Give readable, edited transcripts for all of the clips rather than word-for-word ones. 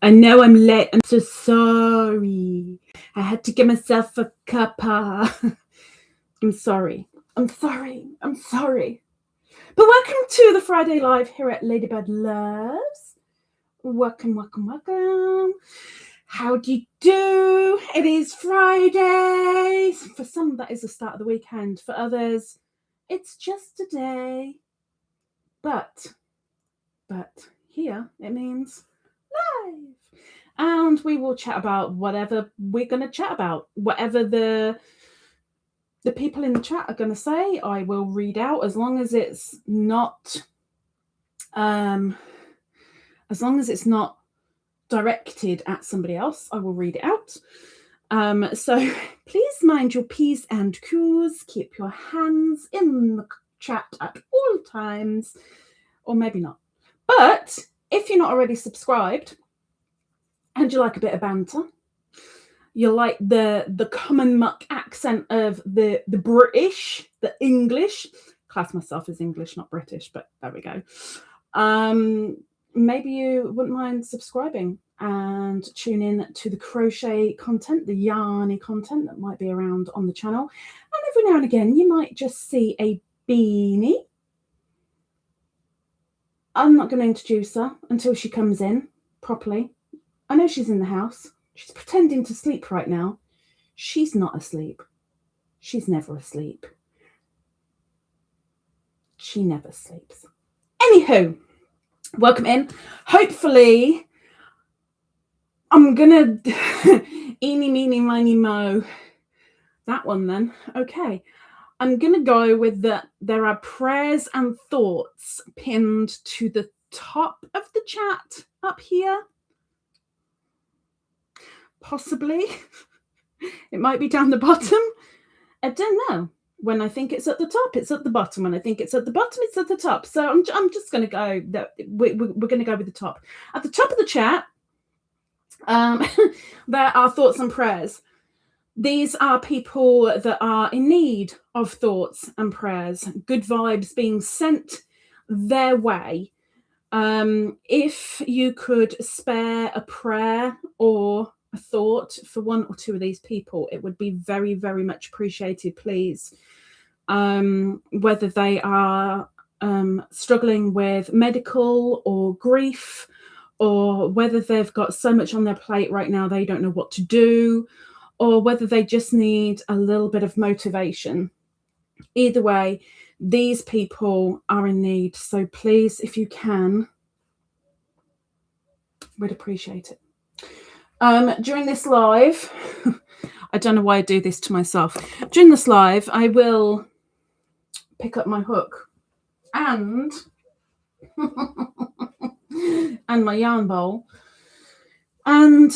I know I'm late. I'm so sorry. I had to give myself a cuppa. I'm sorry. I'm sorry. I'm sorry. But welcome to the Friday Live here at Ladybird Loves. Welcome, welcome, welcome. How do you do? It is Friday. For some, that is the start of the weekend. For others, it's just a day. But here it means live. And we will chat about whatever we're going to chat about. Whatever the people in the chat are going to say, I will read out, as long as it's not directed at somebody else. I will read it out. So please mind your P's and Q's. Keep your hands in the chat at all times, or maybe not. But if you're not already subscribed and you like a bit of banter, you like the common muck accent of the British, the English. Class myself as English, not British, but there we go. Maybe you wouldn't mind subscribing and tune in to the crochet content, the yarny content that might be around on the channel. And every now and again, you might just see a Beany. I'm not going to introduce her until she comes in properly. I know she's in the house. She's pretending to sleep right now. She's not asleep. She's never asleep. She never sleeps. Anywho, welcome in. Hopefully, I'm going to eeny, meeny, miny, mo. That one then. Okay. I'm going to go with there are prayers and thoughts pinned to the top of the chat up here. Possibly. It might be down the bottom. I don't know. When I think it's at the top, it's at the bottom. When I think it's at the bottom, it's at the top. So I'm just going to go that we're going to go with the top. At the top of the chat, there are thoughts and prayers. These are people that are in need of thoughts and prayers, good vibes being sent their way. If you could spare a prayer or a thought for one or two of these people, it would be very, very much appreciated, please. Whether they are struggling with medical or grief, or whether they've got so much on their plate right now they don't know what to do, or whether they just need a little bit of motivation. Either way, these people are in need. So please, if you can, we'd appreciate it. During this live, I don't know why I do this to myself. During this live, I will pick up my hook and and my yarn bowl. And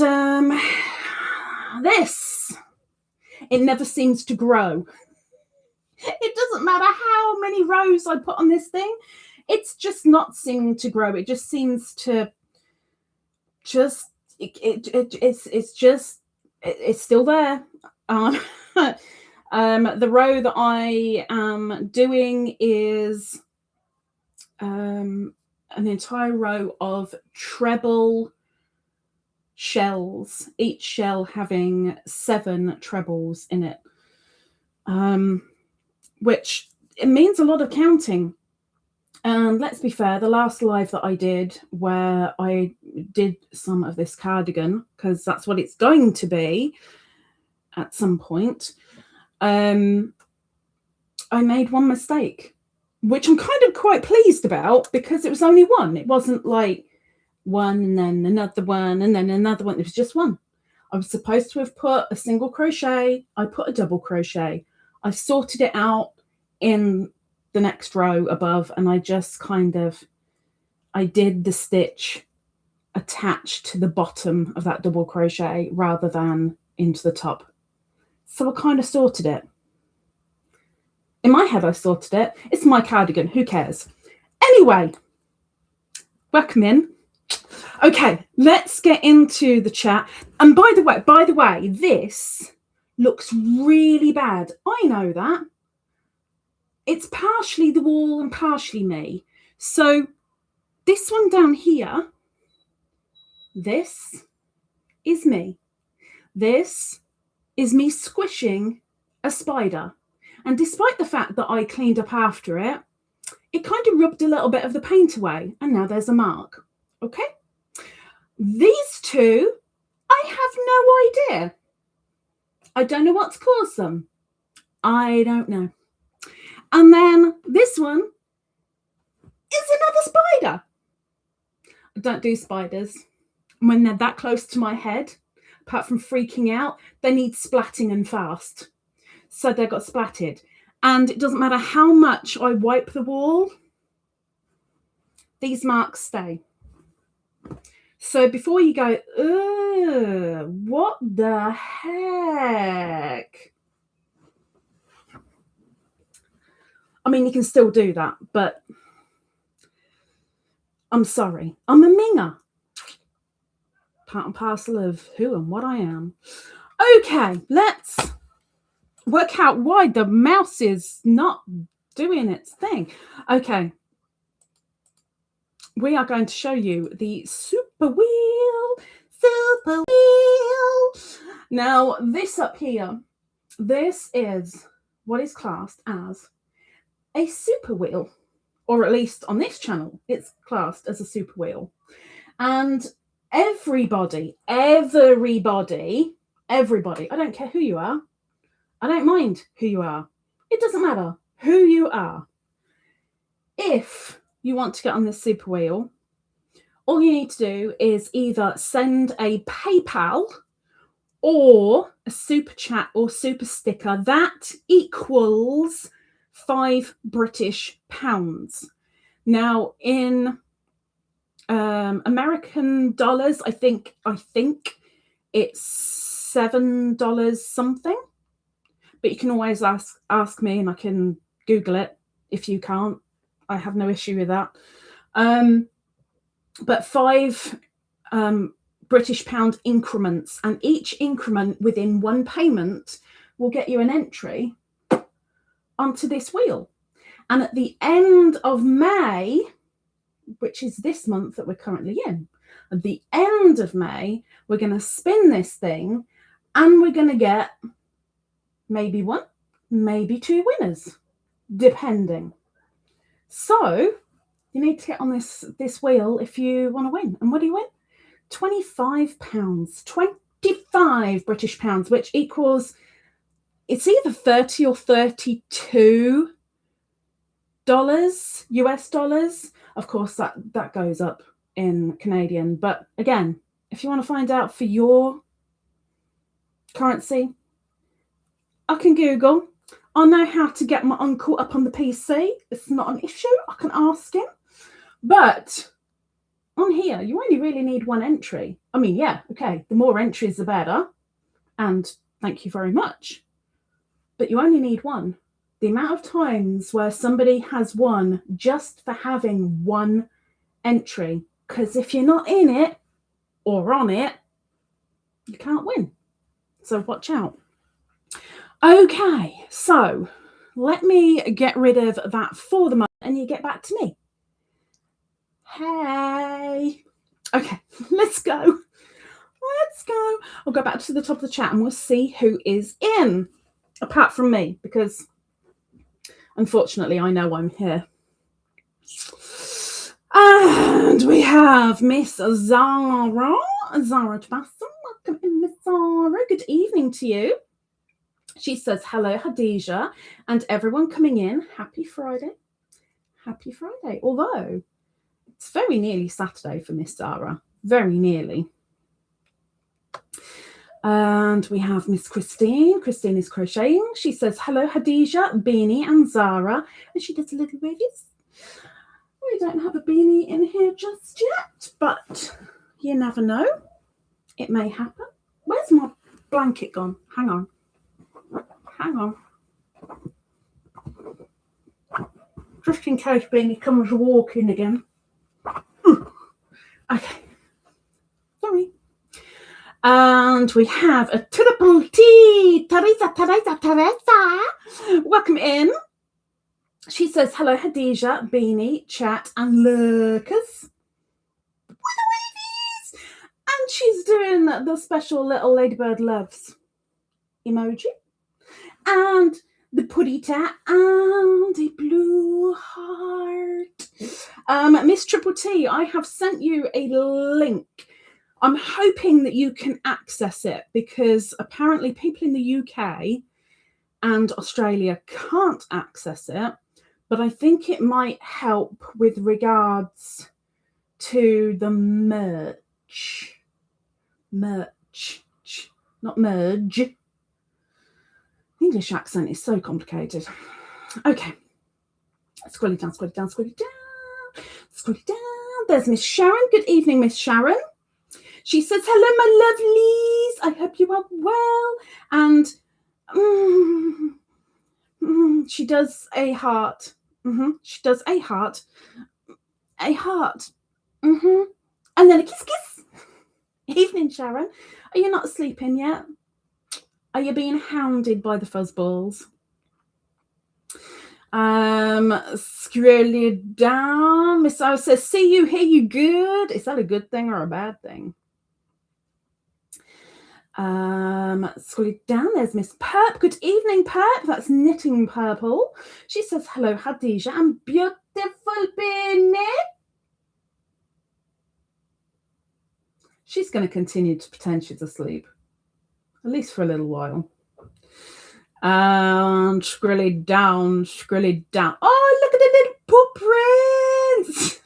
this, it never seems to grow. It doesn't matter how many rows I put on this thing. It's just not seeming to grow. It just seems to it's still there. The row that I am doing is an entire row of treble shells, each shell having 7 trebles in it, which it means a lot of counting. And let's be fair, the last live that I did, where I did some of this cardigan, because that's what it's going to be at some point, I made one mistake, which I'm kind of quite pleased about, because it was only one. It wasn't like one and then another one and then another one. It was just one. I was supposed to have put a single crochet. I put a double crochet. I sorted it out in the next row above, and I just I did the stitch attached to the bottom of that double crochet rather than into the top. So I kind of sorted it. In my head, I sorted it. It's my cardigan. Who cares? Anyway, welcome in. Okay, let's get into the chat. And by the way, this looks really bad. I know that. It's partially the wall and partially me. So this one down here This is me. This is me squishing a spider. And despite the fact that I cleaned up after it, it kind of rubbed a little bit of the paint away. And now there's a mark. Okay? These two, I have no idea. I don't know what's caused them. I don't know. And then this one is another spider. I don't do spiders. When they're that close to my head, apart from freaking out, they need splatting and fast. So they got splatted. And it doesn't matter how much I wipe the wall, these marks stay. So before you go, ugh, what the heck? I mean, you can still do that, but I'm sorry. I'm a minger. Part and parcel of who and what I am. Okay, let's work out why the mouse is not doing its thing. Okay. We are going to show you the super wheel. Super wheel. Now, this up here, this is what is classed as a super wheel. Or at least on this channel, it's classed as a super wheel. And everybody, I don't care who you are. I don't mind who you are. It doesn't matter who you are. If you want to get on this super wheel, all you need to do is either send a PayPal or a super chat or super sticker. That equals £5 British. Now, in American dollars, I think it's $7 something. But you can always ask me and I can Google it if you can't. I have no issue with that. But £5 British increments, and each increment within one payment will get you an entry onto this wheel. And at the end of May, which is this month that we're currently in, at the end of May, we're going to spin this thing and we're going to get maybe one, maybe two winners, depending. So you need to get on this wheel if you want to win. And what do you win? £25, 25 British pounds, which equals, it's either 30 or 32 US dollars. Of course, that goes up in Canadian. But again, if you want to find out for your currency, I can Google. I know how to get my uncle up on the PC. It's not an issue. I can ask him. But on here, you only really need one entry. I mean, yeah, okay, the more entries, the better. And thank you very much. But you only need one. The amount of times where somebody has won just for having one entry. Because if you're not in it or on it, you can't win. So watch out. Okay, so let me get rid of that for the moment and you get back to me. Hey. Okay, let's go. Let's go. I'll go back to the top of the chat and we'll see who is in, apart from me, because unfortunately I know I'm here. And we have Miss Zara. Zara Tabasum. Welcome in, Miss Zara. Good evening to you. She says, hello, Khadijah, and everyone coming in. Happy Friday. Happy Friday. Although it's very nearly Saturday for Miss Zara. Very nearly. And we have Miss Christine. Christine is crocheting. She says, hello, Khadijah, Beany, and Zara. And she does a little wavies. We don't have a Beany in here just yet, but you never know. It may happen. Where's my blanket gone? Hang on. Hang on. Just in case Beany comes walking again. Okay. Sorry. And we have a triple T. Teresa. Welcome in. She says, hello, Khadijah, Beany, chat, and lurkers. she's doing the special little Ladybird Loves emoji. And the purita and a blue heart. Miss Triple T, I have sent you a link. I'm hoping that you can access it because apparently people in the UK and Australia can't access it, but I think it might help with regards to the merch, not merge. English accent is so complicated. Okay. Scrolling down, scrolling down, scrolling down, scrolling down. There's Miss Sharon. Good evening, Miss Sharon. She says, hello, my lovelies. I hope you are well. And she does a heart. She does a heart. A heart. And then a kiss, kiss. Evening, Sharon. Are you not sleeping yet? Are you being hounded by the fuzzballs? Scroll it down. Miss O says, see you, hear you good. Is that a good thing or a bad thing? Scroll it down. There's Miss Perp. Good evening, Perp. That's Knitting Purple. She says, hello, Khadijah and beautiful Beany. She's going to continue to pretend she's asleep. At least for a little while. And scroll it down, scroll it down. Oh, look at the little paw prints.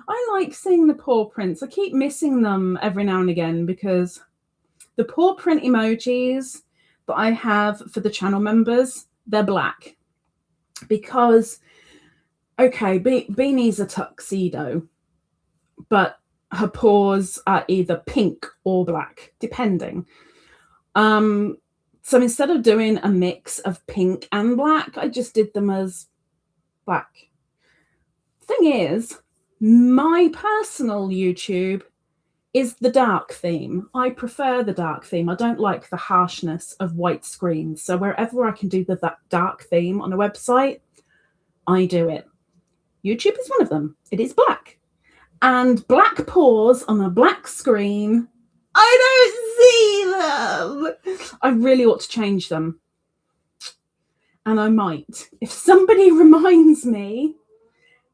I like seeing the paw prints. I keep missing them every now and again because the paw print emojis that I have for the channel members, they're black. Because, okay, Beany's a tuxedo, but her paws are either pink or black, depending. So instead of doing a mix of pink and black, I just did them as black. Thing is, my personal YouTube is the dark theme. I prefer the dark theme. I don't like the harshness of white screens. So wherever I can do that dark theme on a website, I do it. YouTube is one of them. It is black. And black paws on a black screen, I don't see them. I really ought to change them. And I might. If somebody reminds me,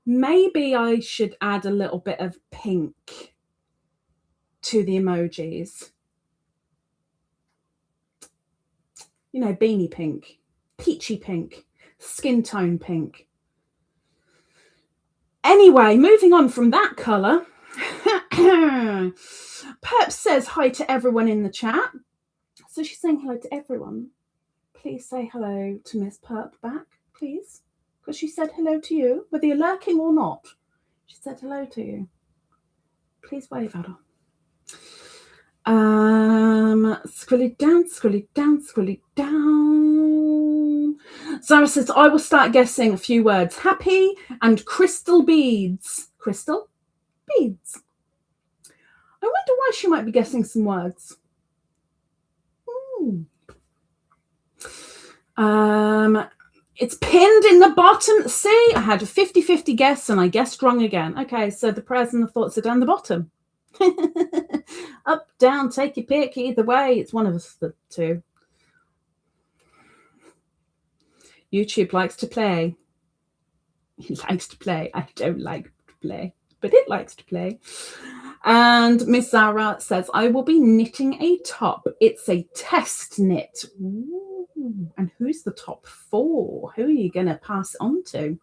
maybe I should add a little bit of pink to the emojis. You know, beanie pink, peachy pink, skin tone pink. Anyway, moving on from that colour. Perp says hi to everyone in the chat. So she's saying hello to everyone. Please say hello to Miss Perp back, please. Because she said hello to you, whether you're lurking or not. She said hello to you. Please wave at her. Scroll it down, scroll it down, scroll it down. Zara says, I will start guessing a few words. Happy and crystal beads. Crystal beads. I wonder why she might be guessing some words. It's pinned in the bottom. See, I had a 50-50 guess and I guessed wrong again. Okay, so the prayers and the thoughts are down the bottom. Up, down, take your pick. Either way, it's one of us, the two. YouTube likes to play. He likes to play. I don't like to play, but it likes to play. And Miss Zara says, I will be knitting a top. It's a test knit. Ooh, and who's the top for? Who are you going to pass it on to?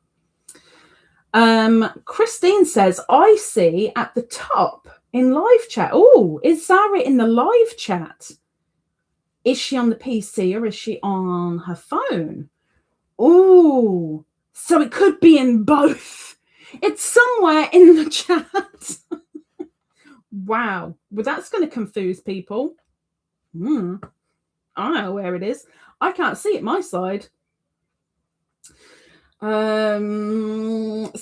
Christine says, I see at the top in live chat. Oh, is Zara in the live chat? Is she on the PC or is she on her phone? Oh, so it could be in both. It's somewhere in the chat. Wow. Well, that's going to confuse people. I don't know where it is. I can't see it my side. Scrolling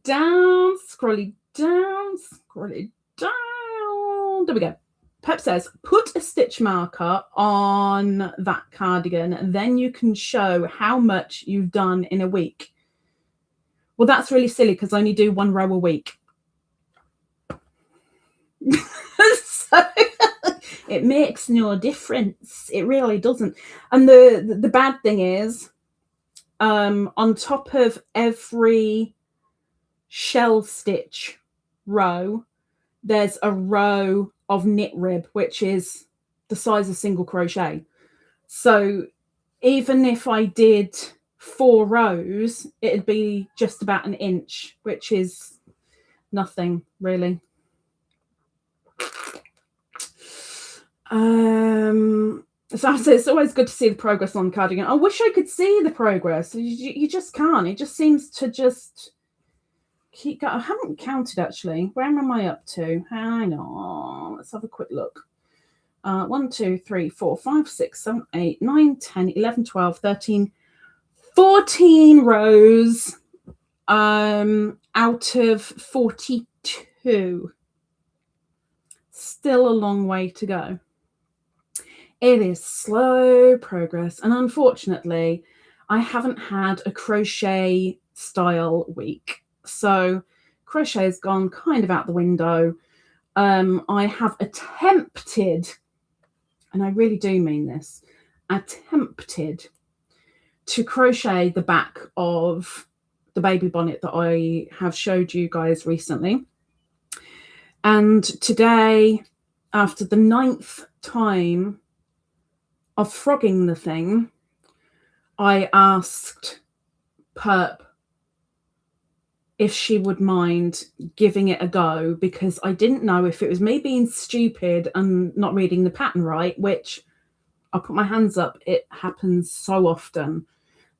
down, scrolling down, scrolling down. There we go. Pep says, put a stitch marker on that cardigan, then you can show how much you've done in a week. Well, that's really silly because I only do one row a week. So It makes no difference. It really doesn't. And the bad thing is, on top of every shell stitch row, there's a row of knit rib, which is the size of single crochet. So even if I did 4 rows, it'd be just about 1 inch, which is nothing really. So it's always good to see the progress on the cardigan. I wish I could see the progress. You just can't. It just seems to just keep going. I haven't counted actually. Where am I up to? Hang on. Let's have a quick look. 1, 2, 3, 4, 5, 6, 7, 8, 9, 10, 11, 12, 13, 14 rows out of 42. Still a long way to go. It is slow progress, and unfortunately I haven't had a crochet style week, so crochet has gone kind of out the window. I have attempted, and I really do mean this, attempted to crochet the back of the baby bonnet that I have showed you guys recently. And today, after the 9th time of frogging the thing, I asked Perp if she would mind giving it a go, because I didn't know if it was me being stupid and not reading the pattern right, which I'll put my hands up, it happens so often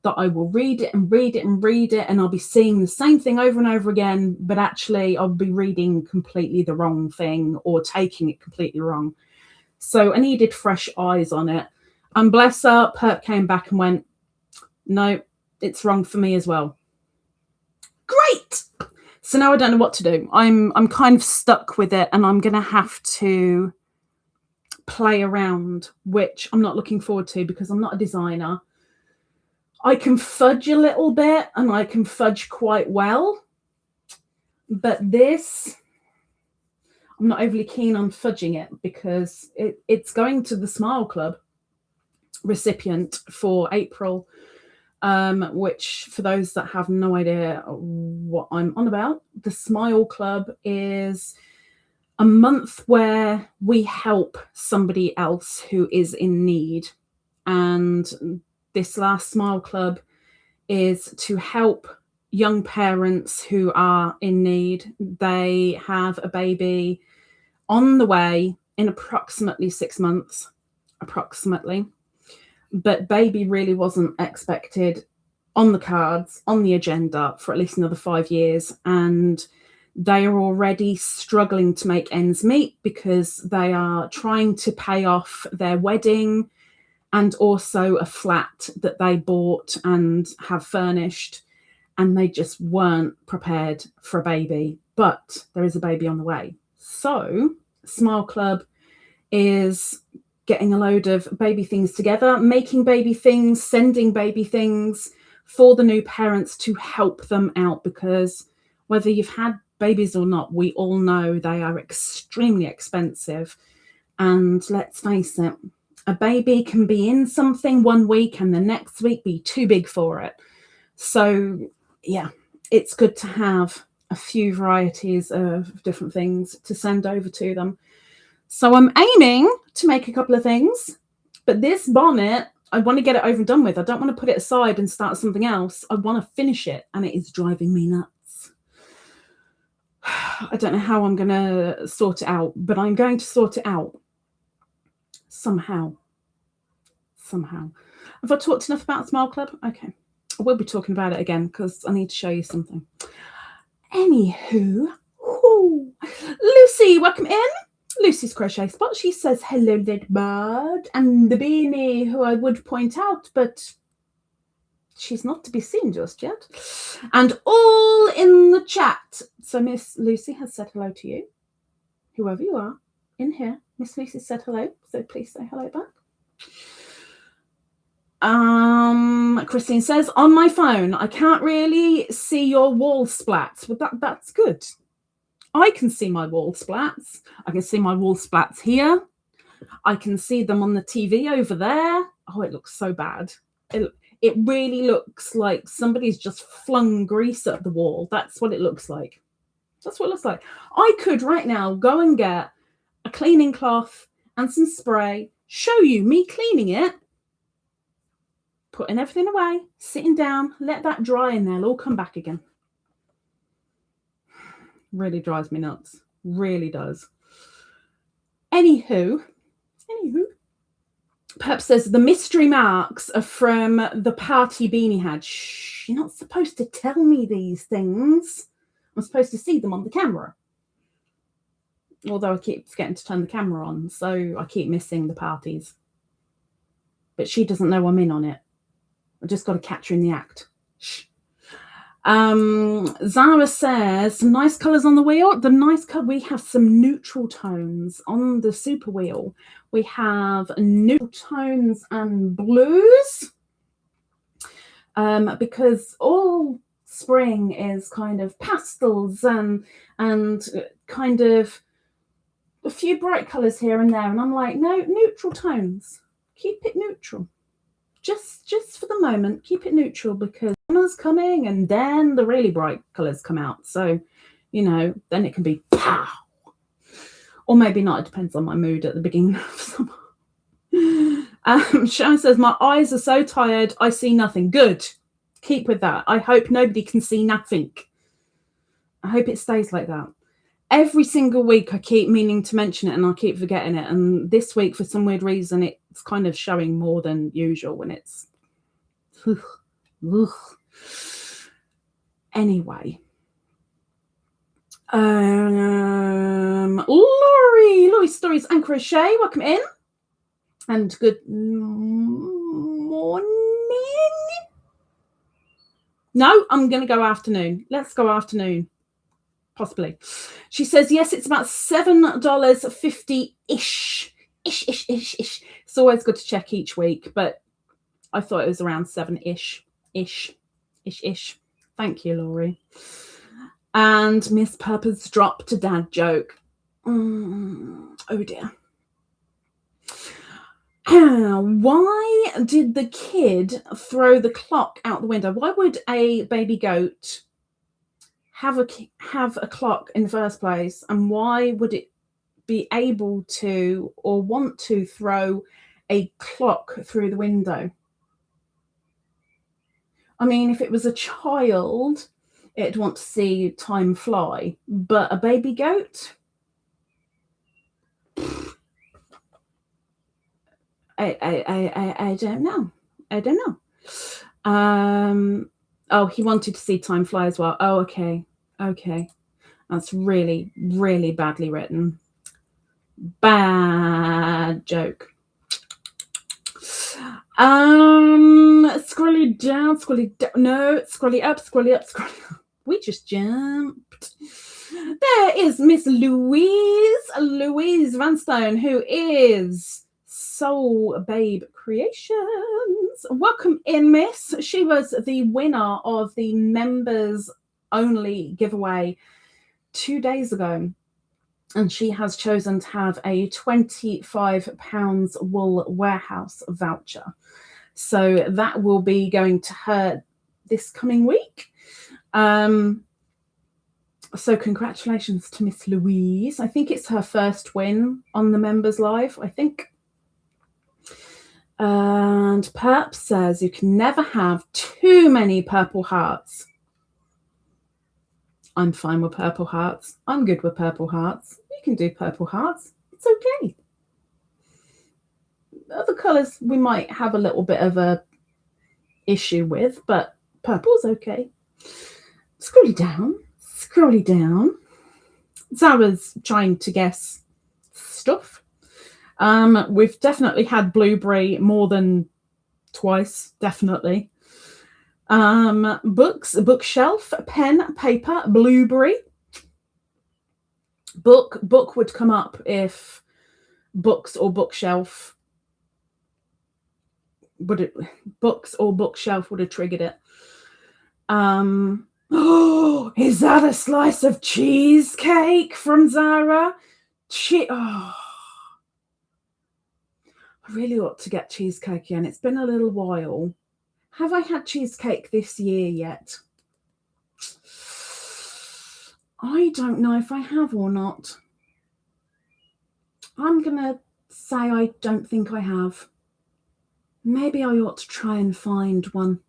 that I will read it and read it and read it, and I'll be seeing the same thing over and over again, but actually I'll be reading completely the wrong thing or taking it completely wrong. So I needed fresh eyes on it. And bless her, Perp came back and went, no, it's wrong for me as well. Great. So now I don't know what to do. I'm kind of stuck with it, and I'm going to have to play around, which I'm not looking forward to because I'm not a designer. I can fudge a little bit, and I can fudge quite well. But this, I'm not overly keen on fudging it because it's going to the Smile Club recipient for April, which, for those that have no idea what I'm on about, the Smile Club is a month where we help somebody else who is in need. And this last Smile Club is to help young parents who are in need. They have a baby on the way in approximately 6 months, approximately. But baby really wasn't expected on the cards, on the agenda for at least another 5 years. And they are already struggling to make ends meet because they are trying to pay off their wedding and also a flat that they bought and have furnished. And they just weren't prepared for a baby. But there is a baby on the way. So Smile Club is getting a load of baby things together, making baby things, sending baby things for the new parents to help them out, because whether you've had babies or not, we all know they are extremely expensive. And let's face it, a baby can be in something 1 week and the next week be too big for it. So yeah, it's good to have a few varieties of different things to send over to them. So I'm aiming to make a couple of things, but this bonnet, I want to get it over and done with. I don't want to put it aside and start something else. I want to finish it, and it is driving me nuts. I don't know how I'm going to sort it out, but I'm going to sort it out somehow. Have I talked enough about Smile Club? Okay. I will be talking about it again because I need to show you something. Anywho, Lucy, welcome in. Lucy's Crochet Spot. She says, hello, Ladybird. And the Beany, who I would point out, but she's not to be seen just yet. And all in the chat. So Miss Lucy has said hello to you. Whoever you are in here, Miss Lucy said hello. So please say hello back. Christine says, on my phone, I can't really see your wall splats. Well, that's good. I can see my wall splats. I can see my wall splats here. I can see them on the TV over there. Oh, it looks so bad. It really looks like somebody's just flung grease at the wall. That's what it looks like. That's what it looks like. I could right now go and get a cleaning cloth and some spray, show you me cleaning it, putting everything away, sitting down, let that dry, and they'll all come back again. Really drives me nuts. Really does. Anywho, perhaps says the mystery marks are from the party Beany had. Shh, you're not supposed to tell me these things. I'm supposed to see them on the camera. Although I keep forgetting to turn the camera on, so I keep missing the parties. But she doesn't know I'm in on it. I just got to catch her in the act. Shh. Zara says, some nice colours on the wheel. The nice colour, we have some neutral tones on the super wheel. We have neutral tones and blues. Because all spring is kind of pastels and kind of a few bright colours here and there. And I'm like, no, neutral tones. Keep it neutral. Just for the moment, keep it neutral, because summer's coming and then the really bright colours come out. So, you know, then it can be pow. Or maybe not. It depends on my mood at the beginning of summer. Sharon says, my eyes are so tired, I see nothing. Good. Keep with that. I hope nobody can see nothing. I hope it stays like that. Every single week I keep meaning to mention it and I keep forgetting it. And this week, for some weird reason, it's kind of showing more than usual when it's... Anyway. Laurie Stories and Crochet, welcome in. And good morning. No, I'm going to go afternoon. Let's go afternoon. Possibly. She says, yes, it's about $7.50-ish. Ish. It's always good to check each week, but I thought it was around 7-ish. Ish. Thank you, Laurie. And Miss Purpose dropped a dad joke. Oh, dear. Why did the kid throw the clock out the window? Why would a baby goat have a clock in the first place, and why would it be able to or want to throw a clock through the window? I mean, if it was a child, it'd want to see time fly, but a baby goat? I don't know. Oh, he wanted to see time fly as well. Oh, okay. That's really, really badly written. Bad joke. Scrolly down. No, scrolly up. We just jumped. There is Miss Louise Vanstone, who is Soul Babe Creations. Welcome in, Miss. She was the winner of the members only giveaway 2 days ago, and she has chosen to have a £25 Wool Warehouse voucher. So that will be going to her this coming week. So congratulations to Miss Louise. I think it's her first win on the members live, I think. And Perp says you can never have too many purple hearts. I'm fine with purple hearts. I'm good with purple hearts. You can do purple hearts. It's okay. Other colours we might have a little bit of a issue with, but purple's okay. Scrolly down. Zara's trying to guess stuff. We've definitely had blueberry more than twice, definitely. Books, bookshelf, pen, paper, blueberry. Book would come up if books or bookshelf books or bookshelf would have triggered it. Oh, is that a slice of cheesecake from Zara? I really ought to get cheesecake again. It's been a little while. Have I had cheesecake this year yet? I don't know if I have or not. I'm going to say I don't think I have. Maybe I ought to try and find one.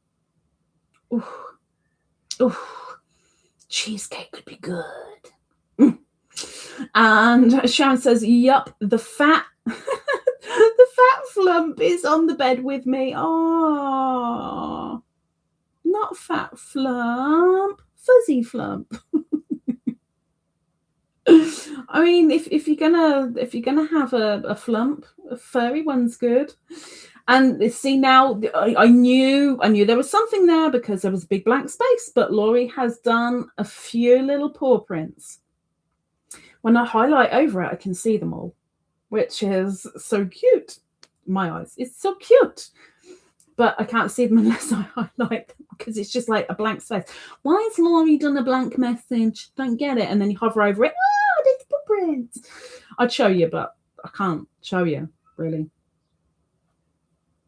Oh, cheesecake could be good. And Sharon says, yup, the fat flump is on the bed with me. Oh, not fat flump, fuzzy flump. I mean, if you're gonna have a flump, a furry one's good. And see, now I knew there was something there because there was a big blank space, but Laurie has done a few little paw prints. When I highlight over it, I can see them all, which is so cute. My eyes, it's so cute. But I can't see them unless I highlight them because it's just like a blank space. Why has Laurie done a blank message? Don't get it. And then you hover over it. Oh, there's footprints. I'd show you, but I can't show you, really.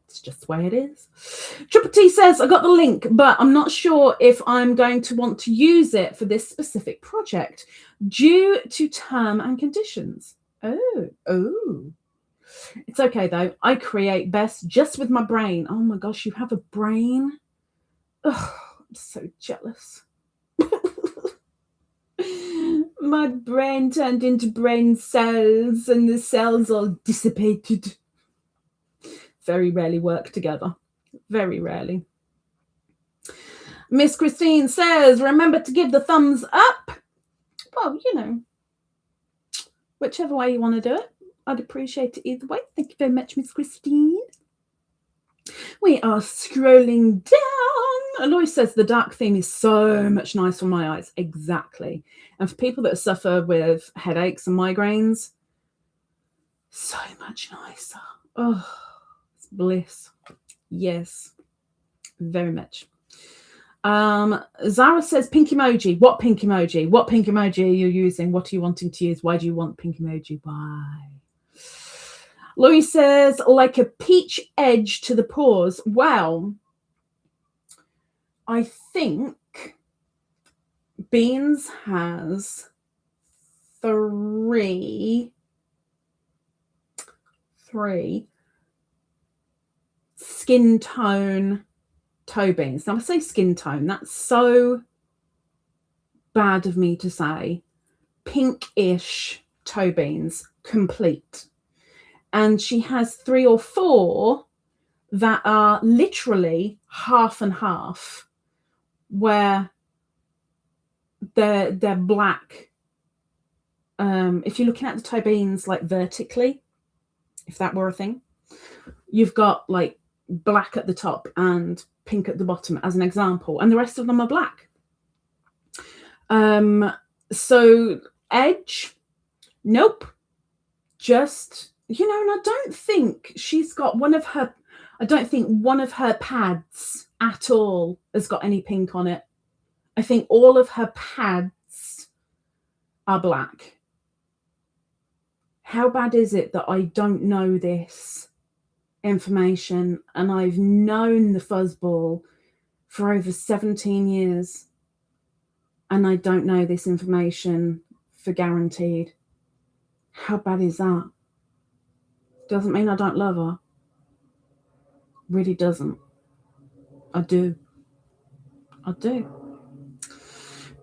It's just the way it is. Triple T says, I got the link, but I'm not sure if I'm going to want to use it for this specific project due to term and conditions. Oh. It's okay, though. I create best just with my brain. Oh, my gosh, you have a brain? Oh, I'm so jealous. My brain turned into brain cells, and the cells all dissipated. Very rarely work together. Very rarely. Miss Christine says, remember to give the thumbs up. Well, whichever way you want to do it. I'd appreciate it either way. Thank you very much, Miss Christine. We are scrolling down. Alois says the dark theme is so much nicer for my eyes. Exactly. And for people that suffer with headaches and migraines, so much nicer. Oh, it's bliss. Yes, very much. Zara says pink emoji. What pink emoji? What pink emoji are you using? What are you wanting to use? Why do you want pink emoji? Why? Louis says, like a peach edge to the paws. Well, I think Beans has three skin tone toe beans. Now, I say skin tone. That's so bad of me to say. Pinkish toe beans, complete. And she has 3 or 4 that are literally half and half, where they're black. If you're looking at the toe beans like vertically, if that were a thing, you've got like black at the top and pink at the bottom as an example, and the rest of them are black. So edge, nope, just and I don't think she's got one of her pads at all has got any pink on it. I think all of her pads are black. How bad is it that I don't know this information, and I've known the fuzzball for over 17 years and I don't know this information for guaranteed? How bad is that? Doesn't mean I don't love her. Really doesn't. I do.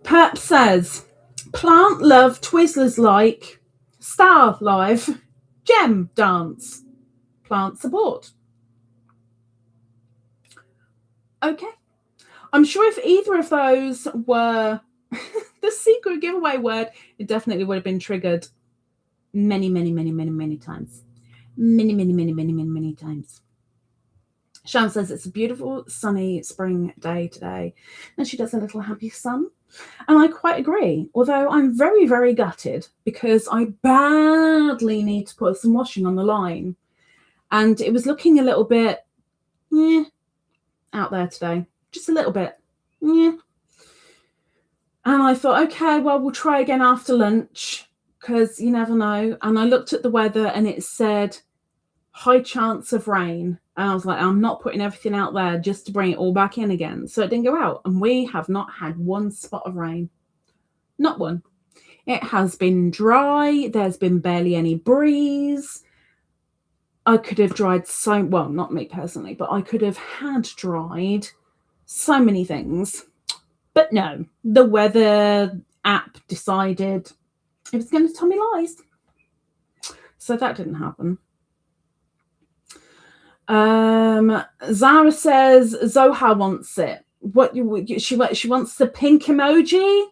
Perp says, plant love Twizzlers like Star Live Gem Dance. Plant support. Okay. I'm sure if either of those were the secret giveaway word, it definitely would have been triggered many times. Many times. Shan says it's a beautiful sunny spring day today, and she does a little happy sun, and I quite agree, although I'm very, very gutted because I badly need to put some washing on the line, and it was looking a little bit out there today, just a little bit and I thought, okay, well, we'll try again after lunch because you never know. And I looked at the weather and it said high chance of rain. And I was like, I'm not putting everything out there just to bring it all back in again. So it didn't go out. And we have not had one spot of rain. Not one. It has been dry. There's been barely any breeze. I could have dried well, not me personally, but I could have had dried so many things. But no, the weather app decided it was going to tell me lies. So that didn't happen. Zara says Zoha wants it. What she wants the pink emoji.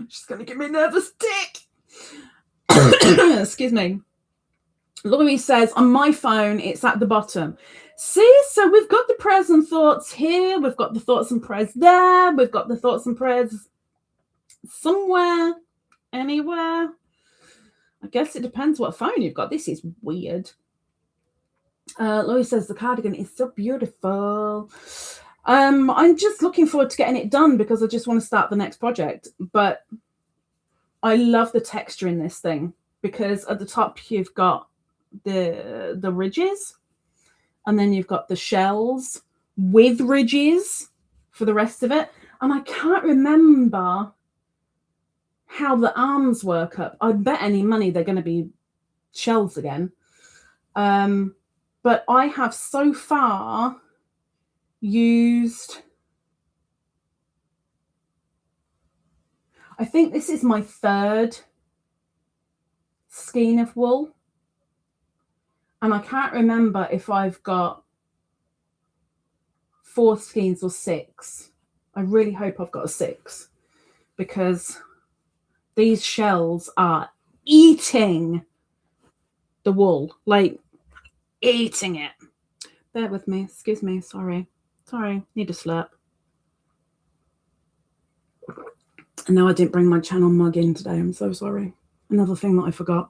She's gonna give me a nervous tick. Excuse me. Laurie says on my phone it's at the bottom. See, so we've got the prayers and thoughts here. We've got the thoughts and prayers there. We've got the thoughts and prayers somewhere, anywhere. I guess it depends what phone you've got. This is weird. Laurie says the cardigan is so beautiful. I'm just looking forward to getting it done because I just want to start the next project. But I love the texture in this thing because at the top you've got the ridges, and then you've got the shells with ridges for the rest of it. And I can't remember how the arms work up. I bet any money they're going to be shells again. But I have so far used, I think this is my third skein of wool. And I can't remember if I've got 4 skeins or 6. I really hope I've got a 6 because these shells are eating the wool, like eating it. Bear with me. Excuse me. Sorry. Need a slurp. And now I didn't bring my channel mug in today. I'm so sorry. Another thing that I forgot.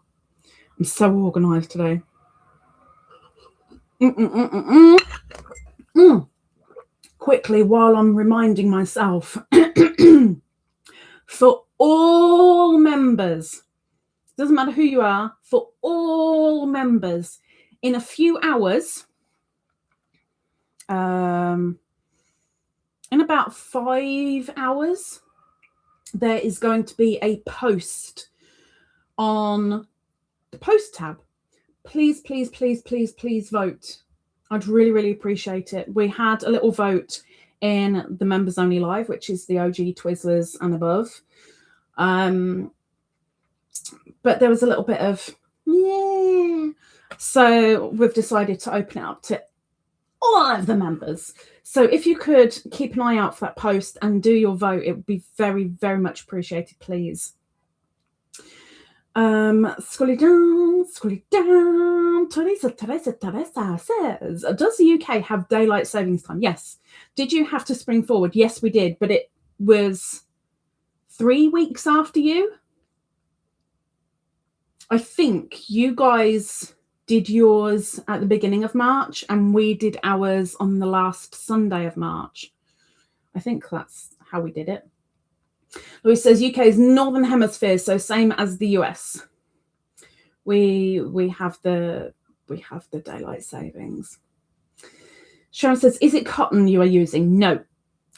I'm so organised today. Quickly, while I'm reminding myself, for all members, doesn't matter who you are, for all members, in a few hours, in about 5 hours, there is going to be a post on the post tab. Please, please, please, please, please vote. I'd really, really appreciate it. We had a little vote in the members only live, which is the OG Twizzlers and above. But there was a little bit of, yeah. So we've decided to open it up to all of the members. So if you could keep an eye out for that post and do your vote, it would be very, very much appreciated, please. Scrolling down. Teresa says, does the UK have daylight savings time? Yes. Did you have to spring forward? Yes, we did, but it was 3 weeks after you. I think you guys did yours at the beginning of March and we did ours on the last Sunday of March. I think that's how we did it. Louis says UK is Northern Hemisphere, so same as the US. We have the daylight savings. Sharon says, is it cotton you are using? No,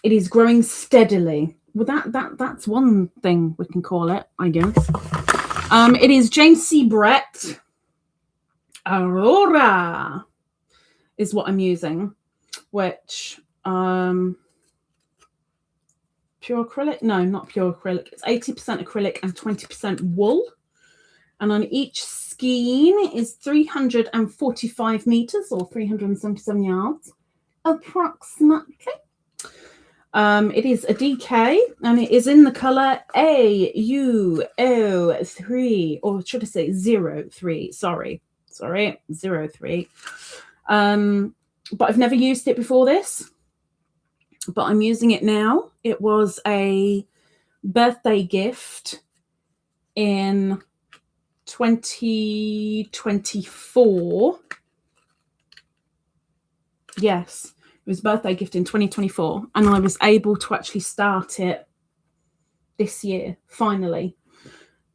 it is growing steadily. Well, that's one thing we can call it, I guess. It is James C. Brett Aurora is what I'm using, which pure acrylic? No, not pure acrylic. It's 80% acrylic and 20% wool. And on each skein is 345 meters or 377 yards, approximately. It is a DK and it is in the color AUO3, or should I say 03? Sorry, 03. But I've never used it before this. But I'm using it now. It was a birthday gift in 2024. Yes, it was a birthday gift in 2024. And I was able to actually start it this year, finally.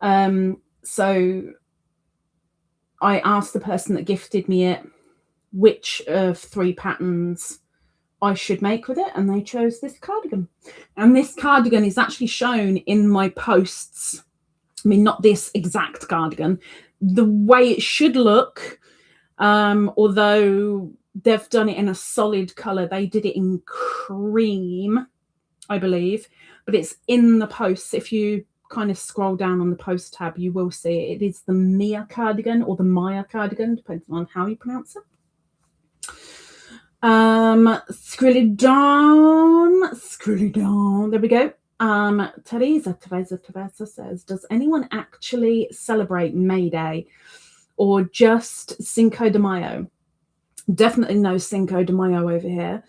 So I asked the person that gifted me it which of 3 patterns I should make with it, and they chose this cardigan. And this cardigan is actually shown in my posts. I mean, not this exact cardigan, the way it should look, although they've done it in a solid color. They did it in cream, I believe, but it's in the posts. If you kind of scroll down on the post tab, you will see it. It is the Mia cardigan, or the Maya cardigan, depending on how you pronounce it. Scrilly down. There we go. Teresa says, does anyone actually celebrate May Day or just Cinco de Mayo? Definitely no Cinco de Mayo over here.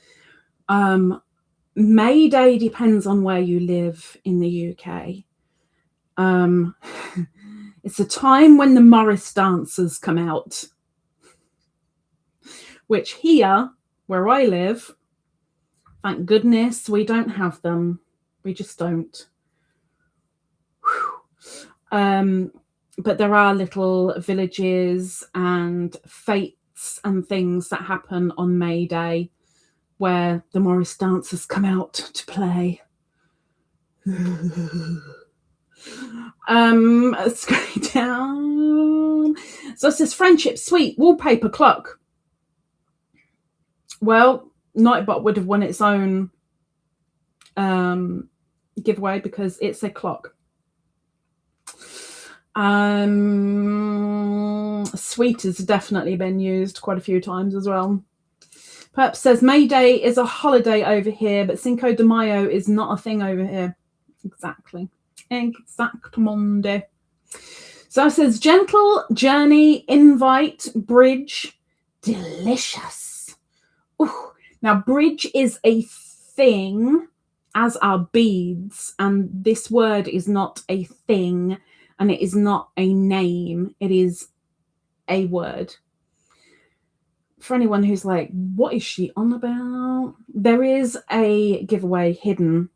May Day depends on where you live in the UK. It's a time when the Morris dancers come out, which here, where I live, thank goodness we don't have them. We just don't. But there are little villages and fetes and things that happen on May Day where the Morris dancers come out to play. Scroll down. So it says friendship, sweet, wallpaper clock. Well, Nightbot would have won its own giveaway because it's a clock. Sweet has definitely been used quite a few times as well. Perp says May Day is a holiday over here, but Cinco de Mayo is not a thing over here. Exactly. Exactamente. So it says gentle journey, invite, bridge, delicious. Ooh. Now, bridge is a thing, as are beads, and this word is not a thing, and it is not a name. It is a word. For anyone who's like, what is she on about? There is a giveaway hidden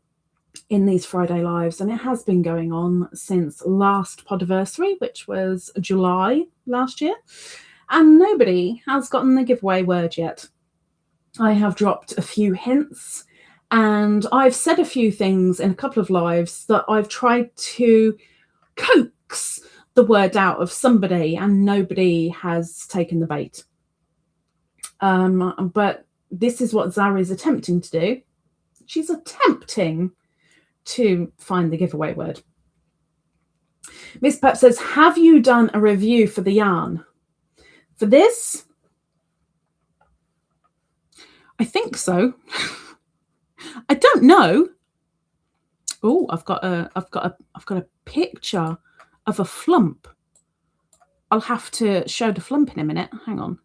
in these Friday Lives, and it has been going on since last podiversary, which was July last year, and nobody has gotten the giveaway word yet. I have dropped a few hints, and I've said a few things in a couple of lives that I've tried to coax the word out of somebody, and nobody has taken the bait. But this is what Zara is attempting to do. She's attempting to find the giveaway word. Miss Pep says, have you done a review for the yarn? For this? I think so. I don't know. Oh, I've got a picture of a flump. I'll have to show the flump in a minute. Hang on.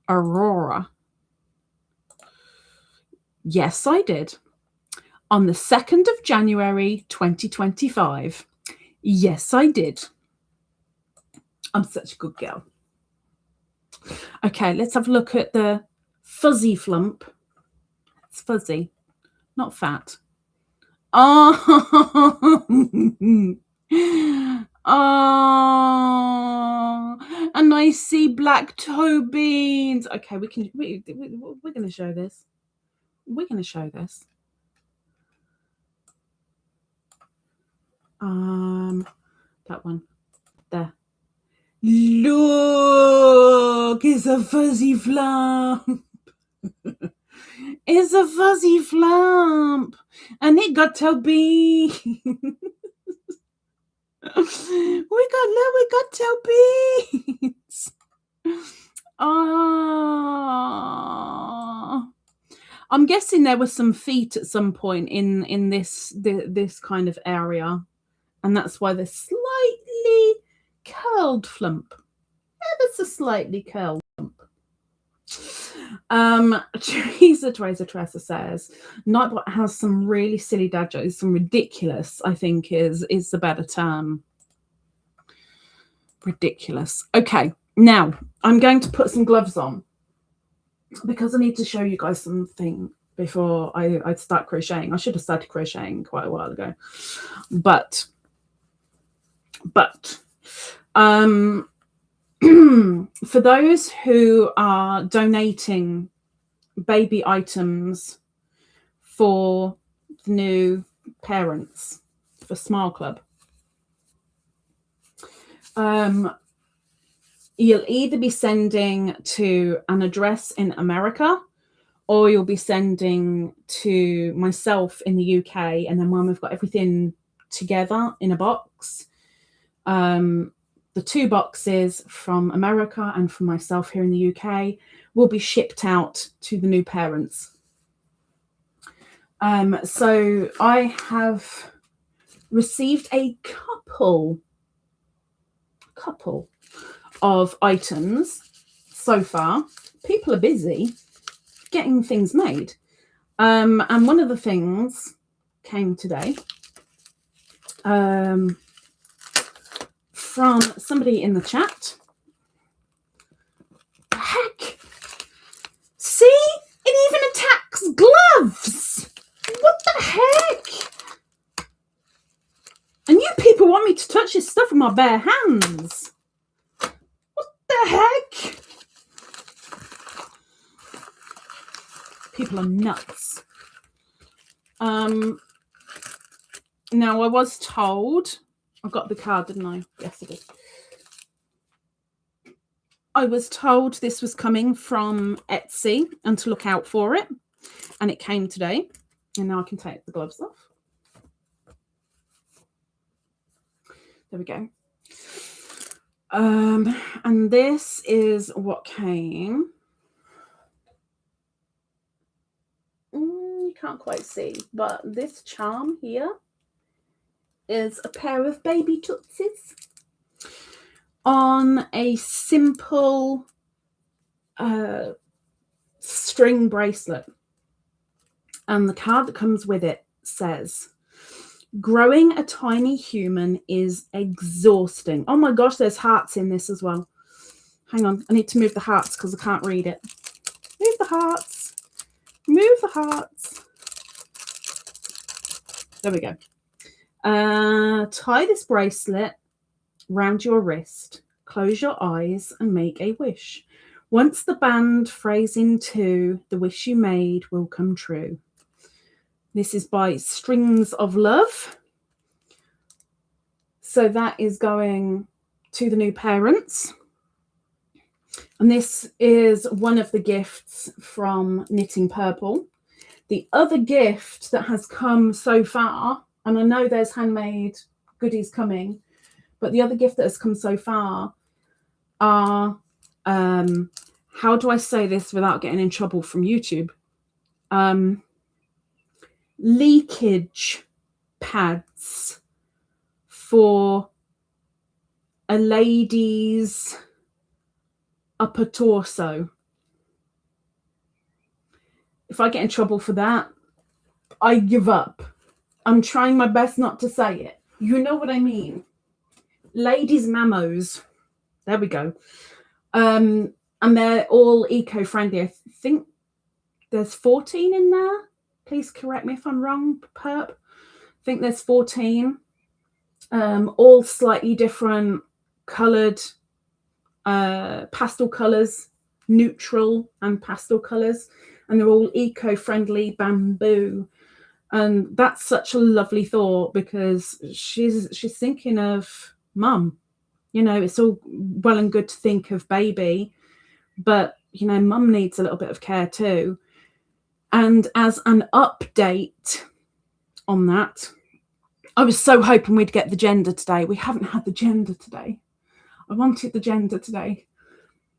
Aurora. Yes, I did. On the 2nd of January, 2025. Yes, I did. I'm such a good girl. Okay, let's have a look at the fuzzy flump. It's fuzzy, not fat. Oh, oh, and I see black toe beans. Okay, we're going to show this. We're going to show this. That one there. Look, it's a fuzzy flump. It's a fuzzy flump, and it got toe beans. we got toe beans. Oh, I'm guessing there were some feet at some point in this kind of area, and that's why they're slightly curled flump. Ever so slightly curled flump. Teresa says Nightbot has some really silly dad jokes, some ridiculous, I think is the better term. Ridiculous. Okay, now I'm going to put some gloves on because I need to show you guys something before I start crocheting. I should have started crocheting quite a while ago, but But for those who are donating baby items for the new parents for Smile Club, you'll either be sending to an address in America, or you'll be sending to myself in the UK, and then when we've got everything together in a box, the 2 boxes from America and from myself here in the UK will be shipped out to the new parents. So I have received a couple of items so far. People are busy getting things made. And one of the things came today from somebody in the chat. Heck! See? It even attacks gloves! What the heck? And you people want me to touch this stuff with my bare hands. What the heck? People are nuts. Now I was told, I got the card, didn't I? Yes, I did. I was told this was coming from Etsy and to look out for it. And it came today. And now I can take the gloves off. There we go. And this is what came. You can't quite see, but this charm here is a pair of baby tootsies on a simple string bracelet. And the card that comes with it says, growing a tiny human is exhausting. Oh my gosh, there's hearts in this as well. Hang on, I need to move the hearts because I can't read it. Move the hearts. Move the hearts. There we go. Tie this bracelet round your wrist. Close your eyes and make a wish. Once the band frays in two, the wish you made will come true. This is by Strings of Love. So that is going to the new parents. And this is one of the gifts from Knitting Purple. The other gift that has come so far, and I know there's handmade goodies coming, but the other gift that has come so far are, how do I say this without getting in trouble from YouTube? Leakage pads for a lady's upper torso. If I get in trouble for that, I give up. I'm trying my best not to say it. You know what I mean. Ladies' mamos. There we go. And they're all eco-friendly. I think there's 14 in there. Please correct me if I'm wrong, Perp. I think there's 14. All slightly different coloured pastel colours, neutral and pastel colours. And they're all eco-friendly bamboo. And that's such a lovely thought because she's thinking of mum. You know, it's all well and good to think of baby, but, you know, mum needs a little bit of care too. And as an update on that, I was so hoping we'd get the gender today. We haven't had the gender today. I wanted the gender today.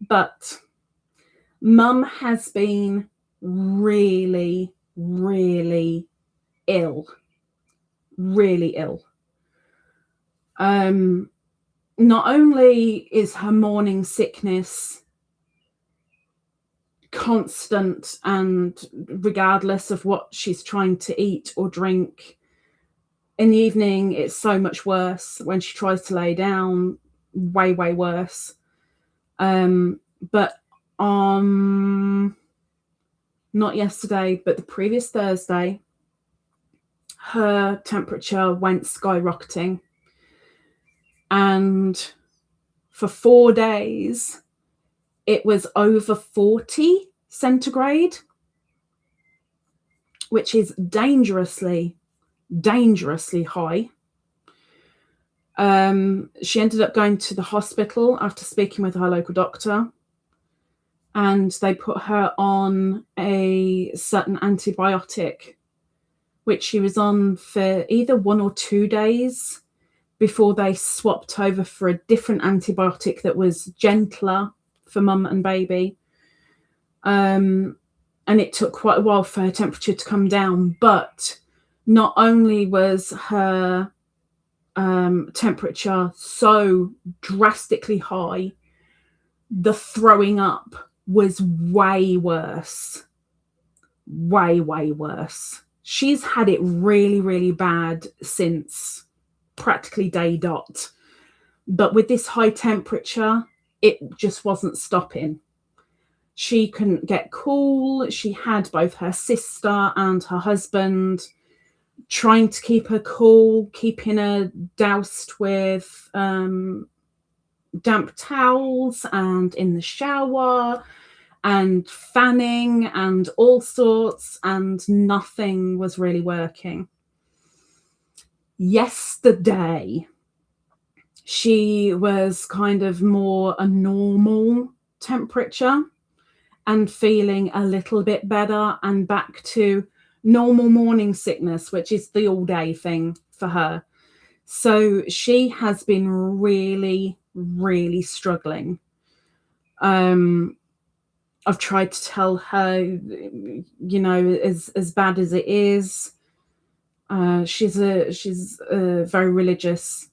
But mum has been really, really ill. Really ill. Not only is her morning sickness constant and regardless of what she's trying to eat or drink, in the evening it's so much worse. When she tries to lay down, way worse. But on not yesterday but the previous Thursday, her temperature went skyrocketing, And for 4 days, it was over 40 centigrade, which is dangerously high. She ended up going to the hospital after speaking with her local doctor, and they put her on a certain antibiotic, which she was on for either 1 or 2 days before they swapped over for a different antibiotic that was gentler for mum and baby. And it took quite a while for her temperature to come down. But not only was her temperature so drastically high, the throwing up was way worse. Way worse. She's had it really bad since practically day dot. But with this high temperature, it just wasn't stopping. She couldn't get cool. She had both her sister and her husband trying to keep her cool, keeping her doused with damp towels and in the shower and fanning and all sorts, and nothing was really working. Yesterday, she was kind of more a normal temperature and feeling a little bit better and back to normal morning sickness, which is the all-day thing for her. So she has been really struggling. I've tried to tell her, you know, as bad as it is. She's a very religious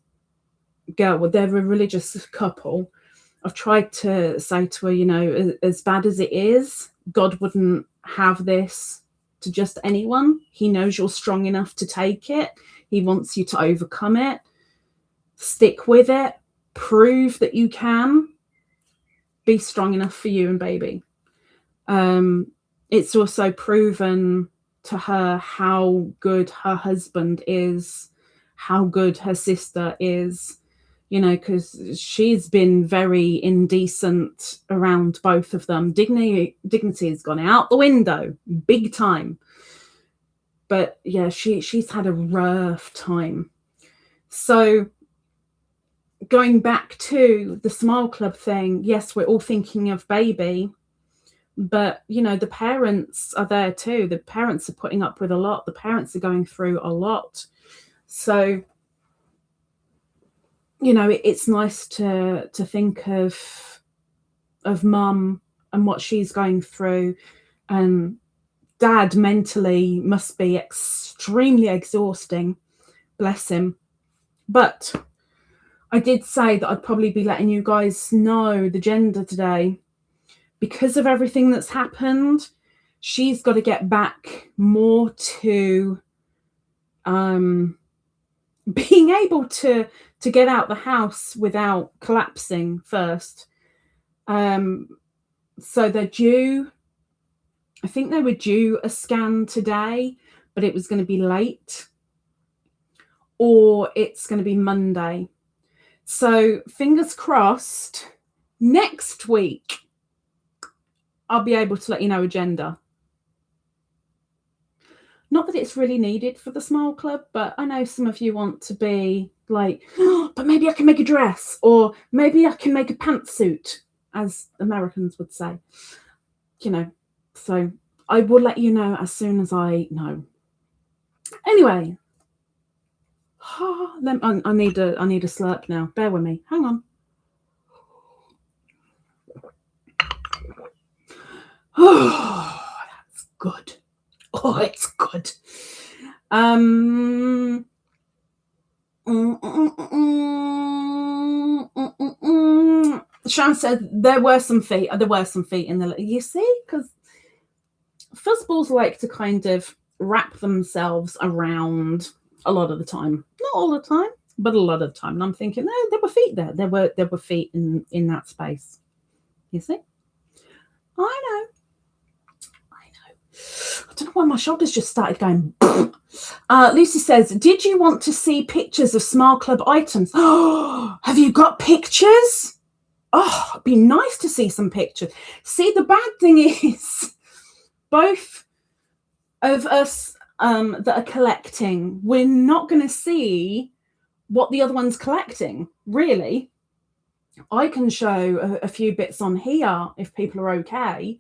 girl. Well, they're a religious couple. I've tried to say to her, you know, as bad as it is, God wouldn't have this to just anyone. He knows you're strong enough to take it. He wants you to overcome it. Stick with it. Prove that you can be strong enough for you and baby. It's also proven to her how good her husband is, how good her sister is, you know, because she's been very indecent around both of them. Dignity has gone out the window, big time. But yeah, she's had a rough time. So going back to the Smile Club thing, yes, we're all thinking of baby, but, you know, the parents are there too. The parents are putting up with a lot. The parents are going through a lot. So, you know, it's nice to think of mum and what she's going through. And dad mentally must be extremely exhausting. Bless him. But I did say that I'd probably be letting you guys know the gender today. Because of everything that's happened, she's got to get back more to being able to get out the house without collapsing first. So they're due, I think they were due a scan today, but it was going to be late, or it's going to be Monday. So fingers crossed, next week I'll be able to let you know a gender. Not that it's really needed for the Smile Club, but I know some of you want to be like, oh, but maybe I can make a dress, or maybe I can make a pantsuit, as Americans would say. You know, so I will let you know as soon as I know. Anyway, I need a slurp now. Bear with me. Hang on. Oh, that's good. Oh, it's good. Sharon said there were some feet. There were some feet in the. You see, because fuzzballs like to kind of wrap themselves around a lot of the time. Not all the time, but a lot of the time. And I'm thinking, no, there were feet there. There were feet in that space. You see? I know. don't know why my shoulders just started going. Lucy says, did you want to see pictures of Smile Club items? Oh, have you got pictures? Oh, it'd be nice to see some pictures. See, the bad thing is both of us that are collecting, we're not going to see what the other one's collecting, really. I can show a few bits on here if people are okay.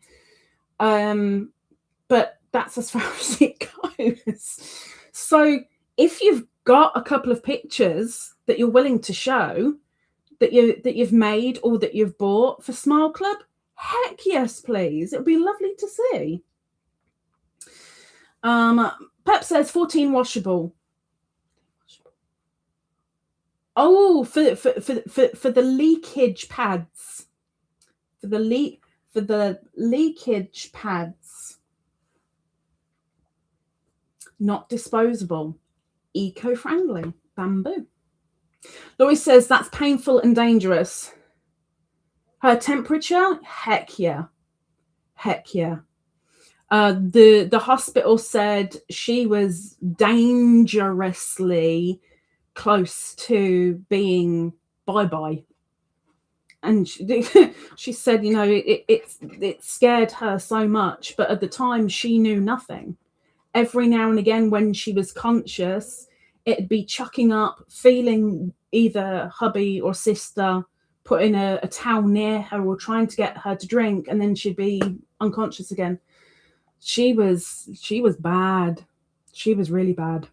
But that's as far as it goes. So if you've got a couple of pictures that you're willing to show that you've made or that you've bought for Smile Club, heck yes, please. It would be lovely to see. Pep says 14 washable. Oh, for the leakage pads. For the leakage pads. Not disposable. Eco-friendly. Bamboo. Lois says that's painful and dangerous. Her temperature? Heck yeah. Heck yeah. The hospital said she was dangerously close to being bye-bye. And she said, you know, it scared her so much, but at the time she knew nothing. Every now and again when she was conscious, it'd be chucking up, feeling either hubby or sister putting a towel near her or trying to get her to drink, and then she'd be unconscious again. She was bad. She was really bad.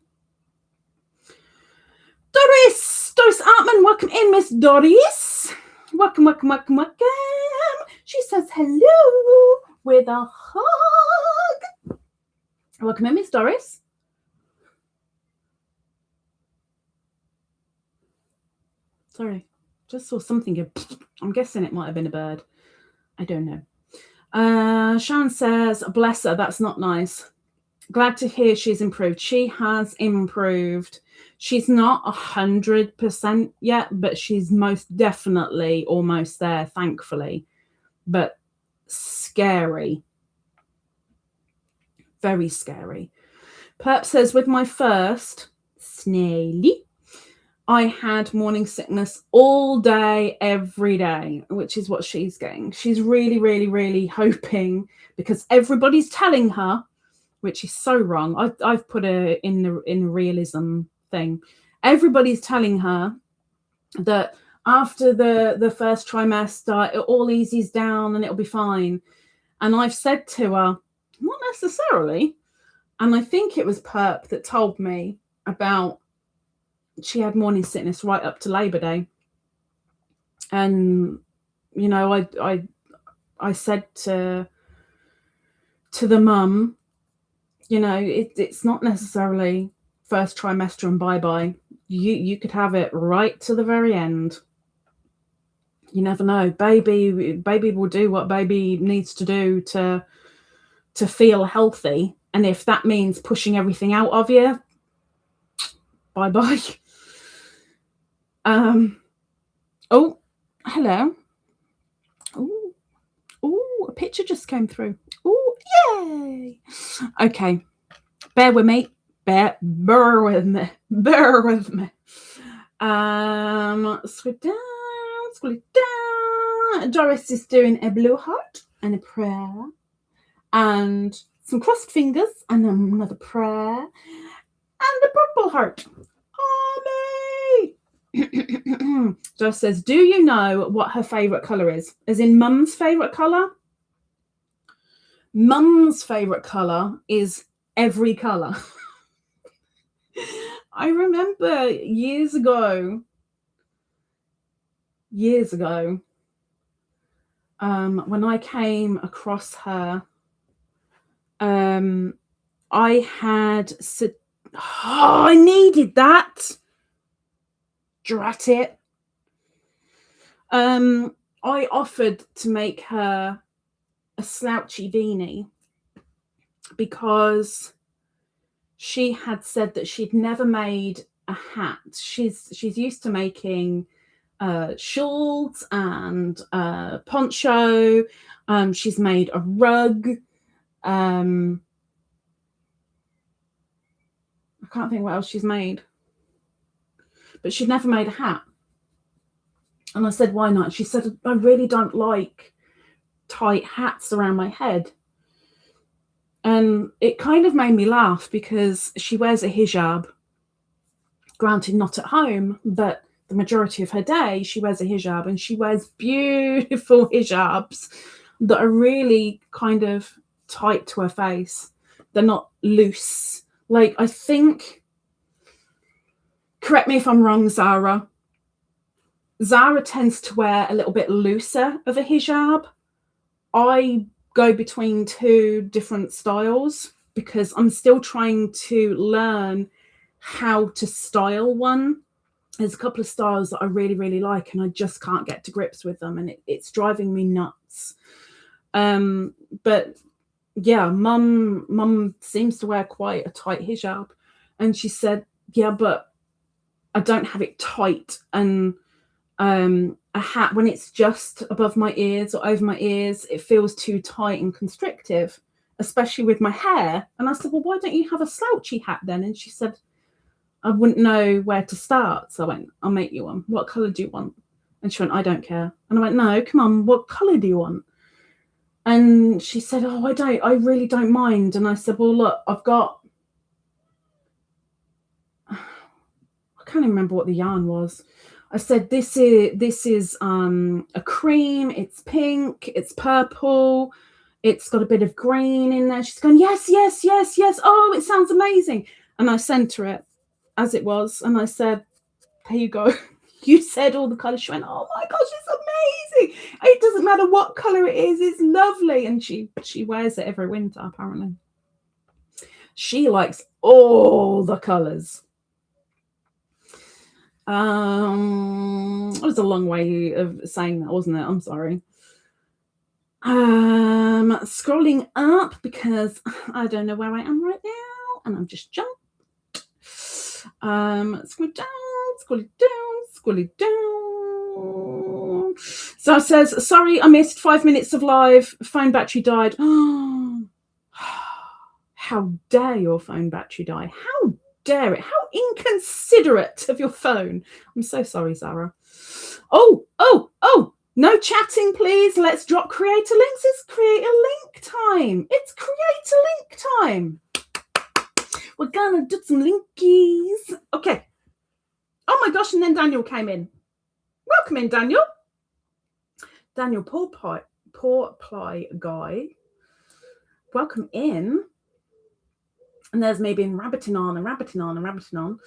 Doris Artman, welcome in, Miss Doris. Welcome. She says hello with a hug. Welcome in, Miss Doris. Sorry, just saw something. I'm guessing it might have been a bird. I don't know. Sharon says, bless her, that's not nice. Glad to hear she's improved. She has improved. She's not 100% yet, but she's most definitely almost there, thankfully. But scary. Very scary. Perp says, with my first Snaily, I had morning sickness all day, every day, which is what she's getting. She's really, really, really hoping, because everybody's telling her, which is so wrong. I've put her in the realism thing. Everybody's telling her that after the first trimester, it all eases down and it'll be fine. And I've said to her, not necessarily. And I think it was Perp that told me about she had morning sickness right up to Labour Day. And, you know, I said to the mum, you know, it's not necessarily first trimester and bye-bye. You could have it right to the very end. You never know. Baby will do what baby needs to do to feel healthy. And if that means pushing everything out of you, bye-bye. Oh, hello. Oh, a picture just came through. Oh, yay. Okay. Bear with me. Bear with me. Scroll down. Doris is doing a blue heart and a prayer. And some crossed fingers and another prayer. And a purple heart. Doris says, do you know what her favourite colour is? As in mum's favourite colour? Mum's favourite colour is every colour. I remember years ago, when I came across her, I had said, oh, I needed that. Drat it. I offered to make her a slouchy beanie because she had said that she'd never made a hat. She's used to making shawls and poncho. She's made a rug. can't think what else she's made. But she'd never made a hat. And I said, why not? She said, I really don't like tight hats around my head. And it kind of made me laugh because she wears a hijab. Granted, not at home, but the majority of her day, she wears a hijab, and she wears beautiful hijabs that are really kind of tight to her face. They're not loose. Like, I think, correct me if I'm wrong, Zara. Zara tends to wear a little bit looser of a hijab. I go between two different styles because I'm still trying to learn how to style one. There's a couple of styles that I really, really like, and I just can't get to grips with them, and it's driving me nuts. But yeah, mum seems to wear quite a tight hijab, and she said, yeah, but I don't have it tight, and a hat, when it's just above my ears or over my ears, it feels too tight and constrictive, especially with my hair. And I said, well, why don't you have a slouchy hat then? And she said, I wouldn't know where to start. So I went, I'll make you one. What colour do you want? And she went, I don't care. And I went, no, come on, what colour do you want? And she said, oh, I really don't mind. And I said, well, look, I've got, I can't even remember what the yarn was. I said, this is a cream, it's pink, it's purple, it's got a bit of green in there. She's going, yes, yes, yes, yes. Oh, it sounds amazing. And I sent her it as it was. And I said, there you go. You said all the colours. She went, oh my gosh, it's amazing. It doesn't matter what colour it is. It's lovely. And she wears it every winter, apparently. She likes all the colours. It was a long way of saying that, wasn't it? I'm sorry. Scrolling up because I don't know where I am right now, and I've just jumped. Scroll it down. So it says, sorry, I missed 5 minutes of live. Phone battery died. How dare your phone battery die? How dare it? How inconsiderate of your phone. I'm so sorry, Zara. Oh, no chatting, please. Let's drop creator links. It's creator link time. It's creator link time. We're gonna do some linkies. Okay. Oh my gosh, and then Daniel came in. Welcome in, Daniel. Daniel Paw Ply guy. Welcome in. And there's me being rabbiting on and rabbiting on and rabbiting on.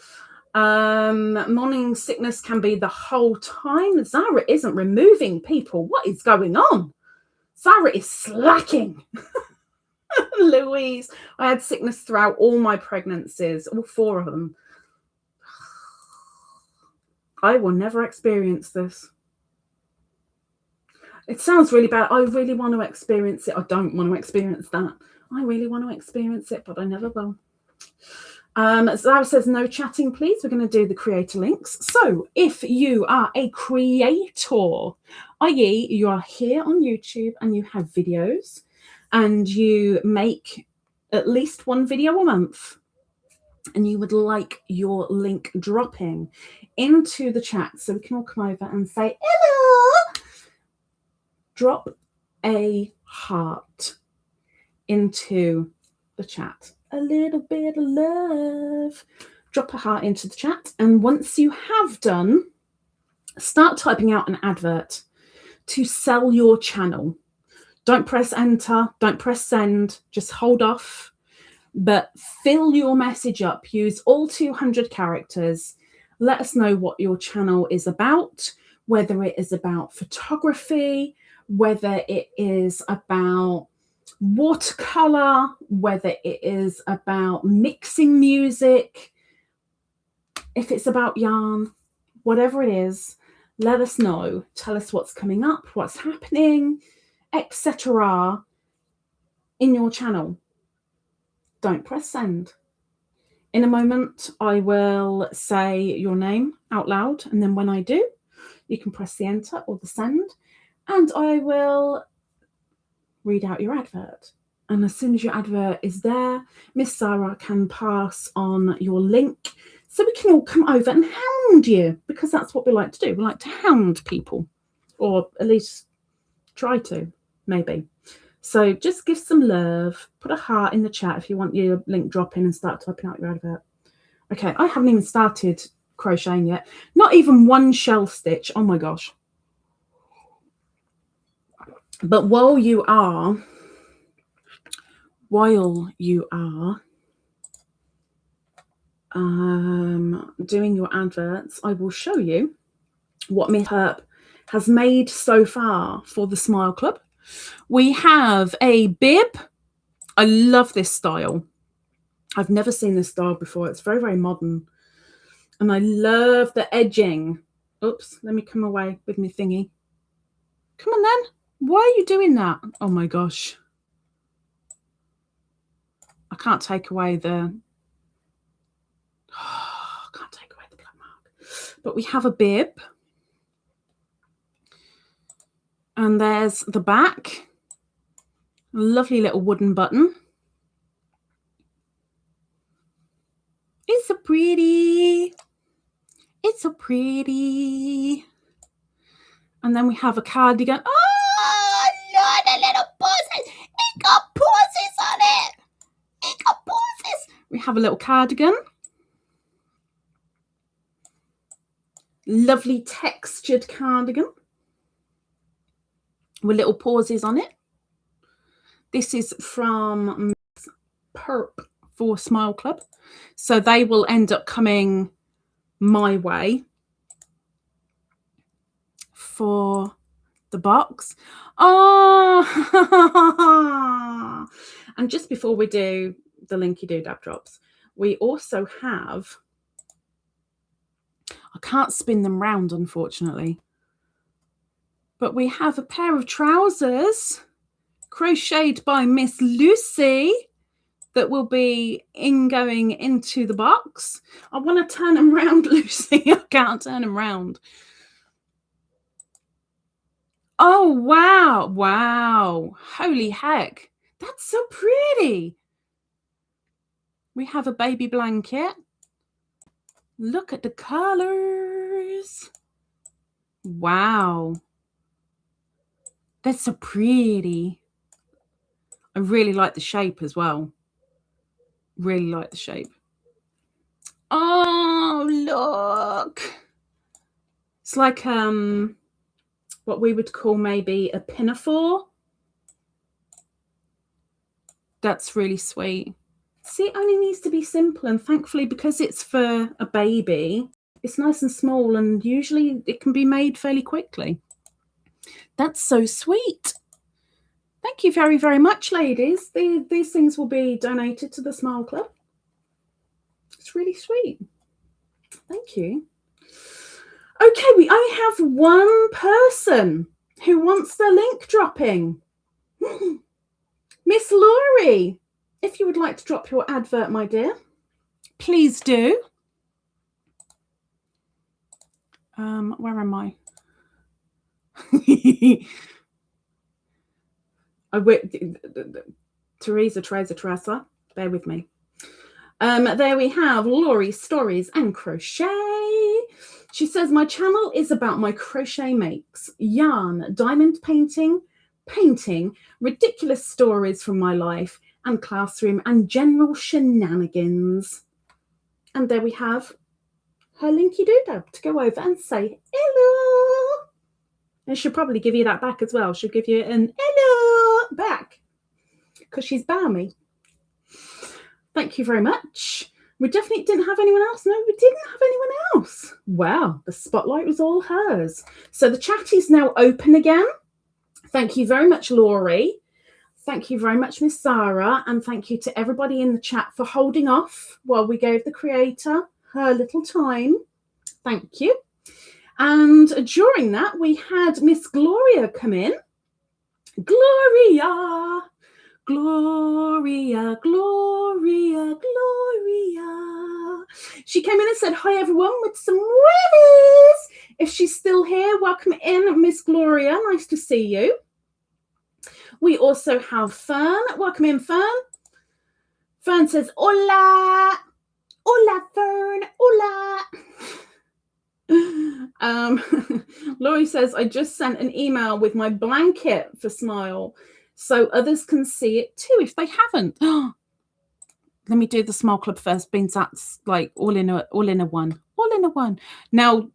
Morning sickness can be the whole time. Zara isn't removing people. What is going on? Zara is slacking. Louise, I had sickness throughout all my pregnancies, all 4 of them. I will never experience this. It sounds really bad. I really want to experience it. I don't want to experience that. I really want to experience it, but I never will. Zara says, no chatting, please. We're going to do the creator links. So if you are a creator, i.e. you are here on YouTube and you have videos and you make at least 1 video a month and you would like your link dropping into the chat so we can all come over and say, hello, drop a heart into the chat. A little bit of love. Drop a heart into the chat. And once you have done, start typing out an advert to sell your channel. Don't press enter. Don't press send. Just hold off. But fill your message up. Use all 200 characters. Let us know what your channel is about, whether it is about photography, whether it is about watercolor, whether it is about mixing music, if it's about yarn, whatever it is, let us know. Tell us what's coming up, what's happening, etc. in your channel. Don't press send. In a moment, I will say your name out loud, and then when I do, you can press the enter or the send, and I will read out your advert. And as soon as your advert is there, Miss Sarah can pass on your link so we can all come over and hound you, because that's what we like to do. We like to hound people, or at least try to, maybe. So just give some love, put a heart in the chat if you want your link drop in and start typing out your advert. Okay, I haven't even started crocheting yet. Not even one shell stitch. Oh my gosh. But while you are doing your adverts, I will show you what Miss Herp has made so far for the Smile Club. We have a bib. I love this style. I've never seen this style before. It's very, very modern. And I love the edging. Oops, let me come away with my thingy. Come on then. Why are you doing that? Oh my gosh. I can't take away the... I can't take away the black mark. But we have a bib. And there's the back. A lovely little wooden button. It's so pretty. It's so pretty. And then we have a cardigan. Oh, Lord, a little pauses. It got pauses on it. It got pauses. We have a little cardigan. Lovely textured cardigan with little pauses on it. This is from Perp for Smile Club. So they will end up coming my way for the box. Oh, and just before we do the Linky Doodab drops, we also have, I can't spin them round unfortunately, but we have a pair of trousers crocheted by Miss Lucy that will be going into the box. I want to turn them round, Lucy. I can't turn them round. Oh, wow. Wow. Holy heck. That's so pretty. We have a baby blanket. Look at the colors. Wow. That's so pretty. I really like the shape as well. Really like the shape. Oh, look. It's like what we would call maybe a pinafore. That's really sweet. See, it only needs to be simple, and thankfully, because it's for a baby, it's nice and small, and usually it can be made fairly quickly. That's so sweet. Thank you very, very much, ladies. These things will be donated to the Smile Club. It's really sweet. Thank you. Okay, we only have one person who wants their link dropping. Miss Laurie, if you would like to drop your advert, my dear, please do. Where am I? Teresa, bear with me. There we have Laurie Stories and Crochet. She says, my channel is about my crochet makes, yarn, diamond painting, ridiculous stories from my life and classroom, and general shenanigans. And there we have her Linky Doodab to go over and say hello. And she'll probably give you that back as well. She'll give you an hello back because she's balmy. Thank you very much. We definitely didn't have anyone else. No, we didn't have anyone else. Wow, the spotlight was all hers. So the chat is now open again. Thank you very much, Laurie. Thank you very much, Miss Sarah. And thank you to everybody in the chat for holding off while we gave the creator her little time. Thank you. And during that, we had Miss Gloria come in. Gloria. Gloria, Gloria, Gloria. She came in and said, hi, everyone, with some rivers. If she's still here, welcome in, Miss Gloria. Nice to see you. We also have Fern. Welcome in, Fern. Fern says, hola. Hola, Fern. Hola. Laurie says, I just sent an email with my blanket for Smile so others can see it too if they haven't. Let me do the Smile Club first, beans. That's like all in a one. Now,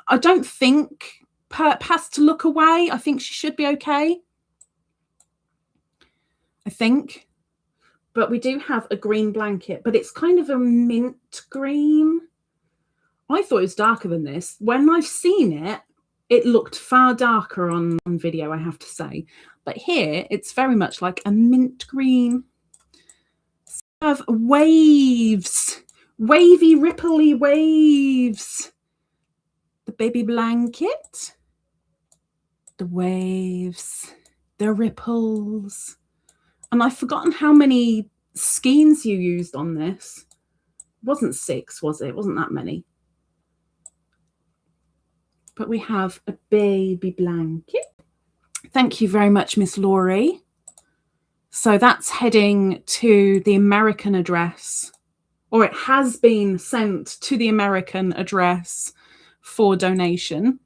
I don't think Perp has to look away. I think she should be okay. I think. But we do have a green blanket, but it's kind of a mint green. I thought it was darker than this. When I've seen it, it looked far darker on video, I have to say. But here, it's very much like a mint green. So we have waves. Wavy, ripply waves. The baby blanket. The waves. The ripples. And I've forgotten how many skeins you used on this. It wasn't 6, was it? It wasn't that many. But we have a baby blanket. Thank you very much, Miss Laurie. So that's heading to the American address, or it has been sent to the American address for donation.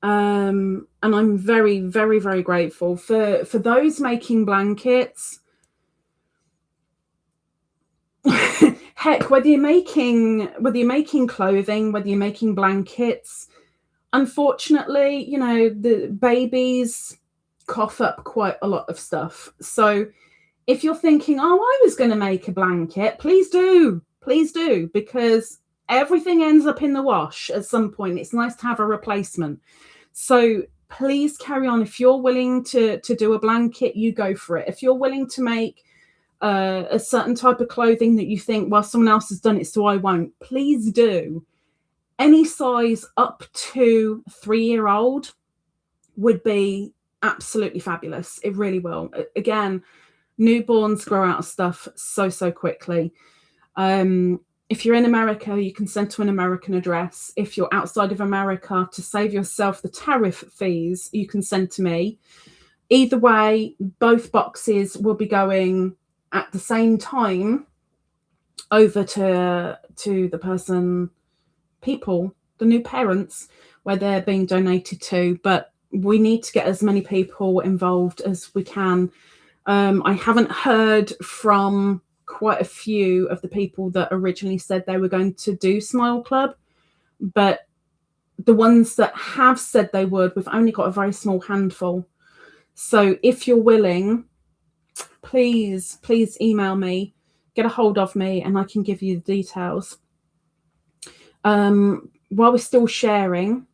And I'm very, very, very grateful for those making blankets. Heck, whether you're making clothing, whether you're making blankets, unfortunately, you know, the babies cough up quite a lot of stuff. So if you're thinking, oh, I was going to make a blanket, please do, because everything ends up in the wash at some point. It's nice to have a replacement. So please carry on. If you're willing to do a blanket, you go for it. If you're willing to make a certain type of clothing that you think, well, someone else has done it, so I won't, please do. Any size up to 3-year-old would be absolutely fabulous. It really will. Again, newborns grow out of stuff so quickly. If you're in America, you can send to an American address. If you're outside of America, to save yourself the tariff fees, you can send to me. Either way, both boxes will be going at the same time over to the people, the new parents, where they're being donated to. But we need to get as many people involved as we can. I haven't heard from quite a few of the people that originally said they were going to do Smile Club, but the ones that have said they would, we've only got a very small handful. So if you're willing, please email me, get a hold of me, and I can give you the details. While we're still sharing,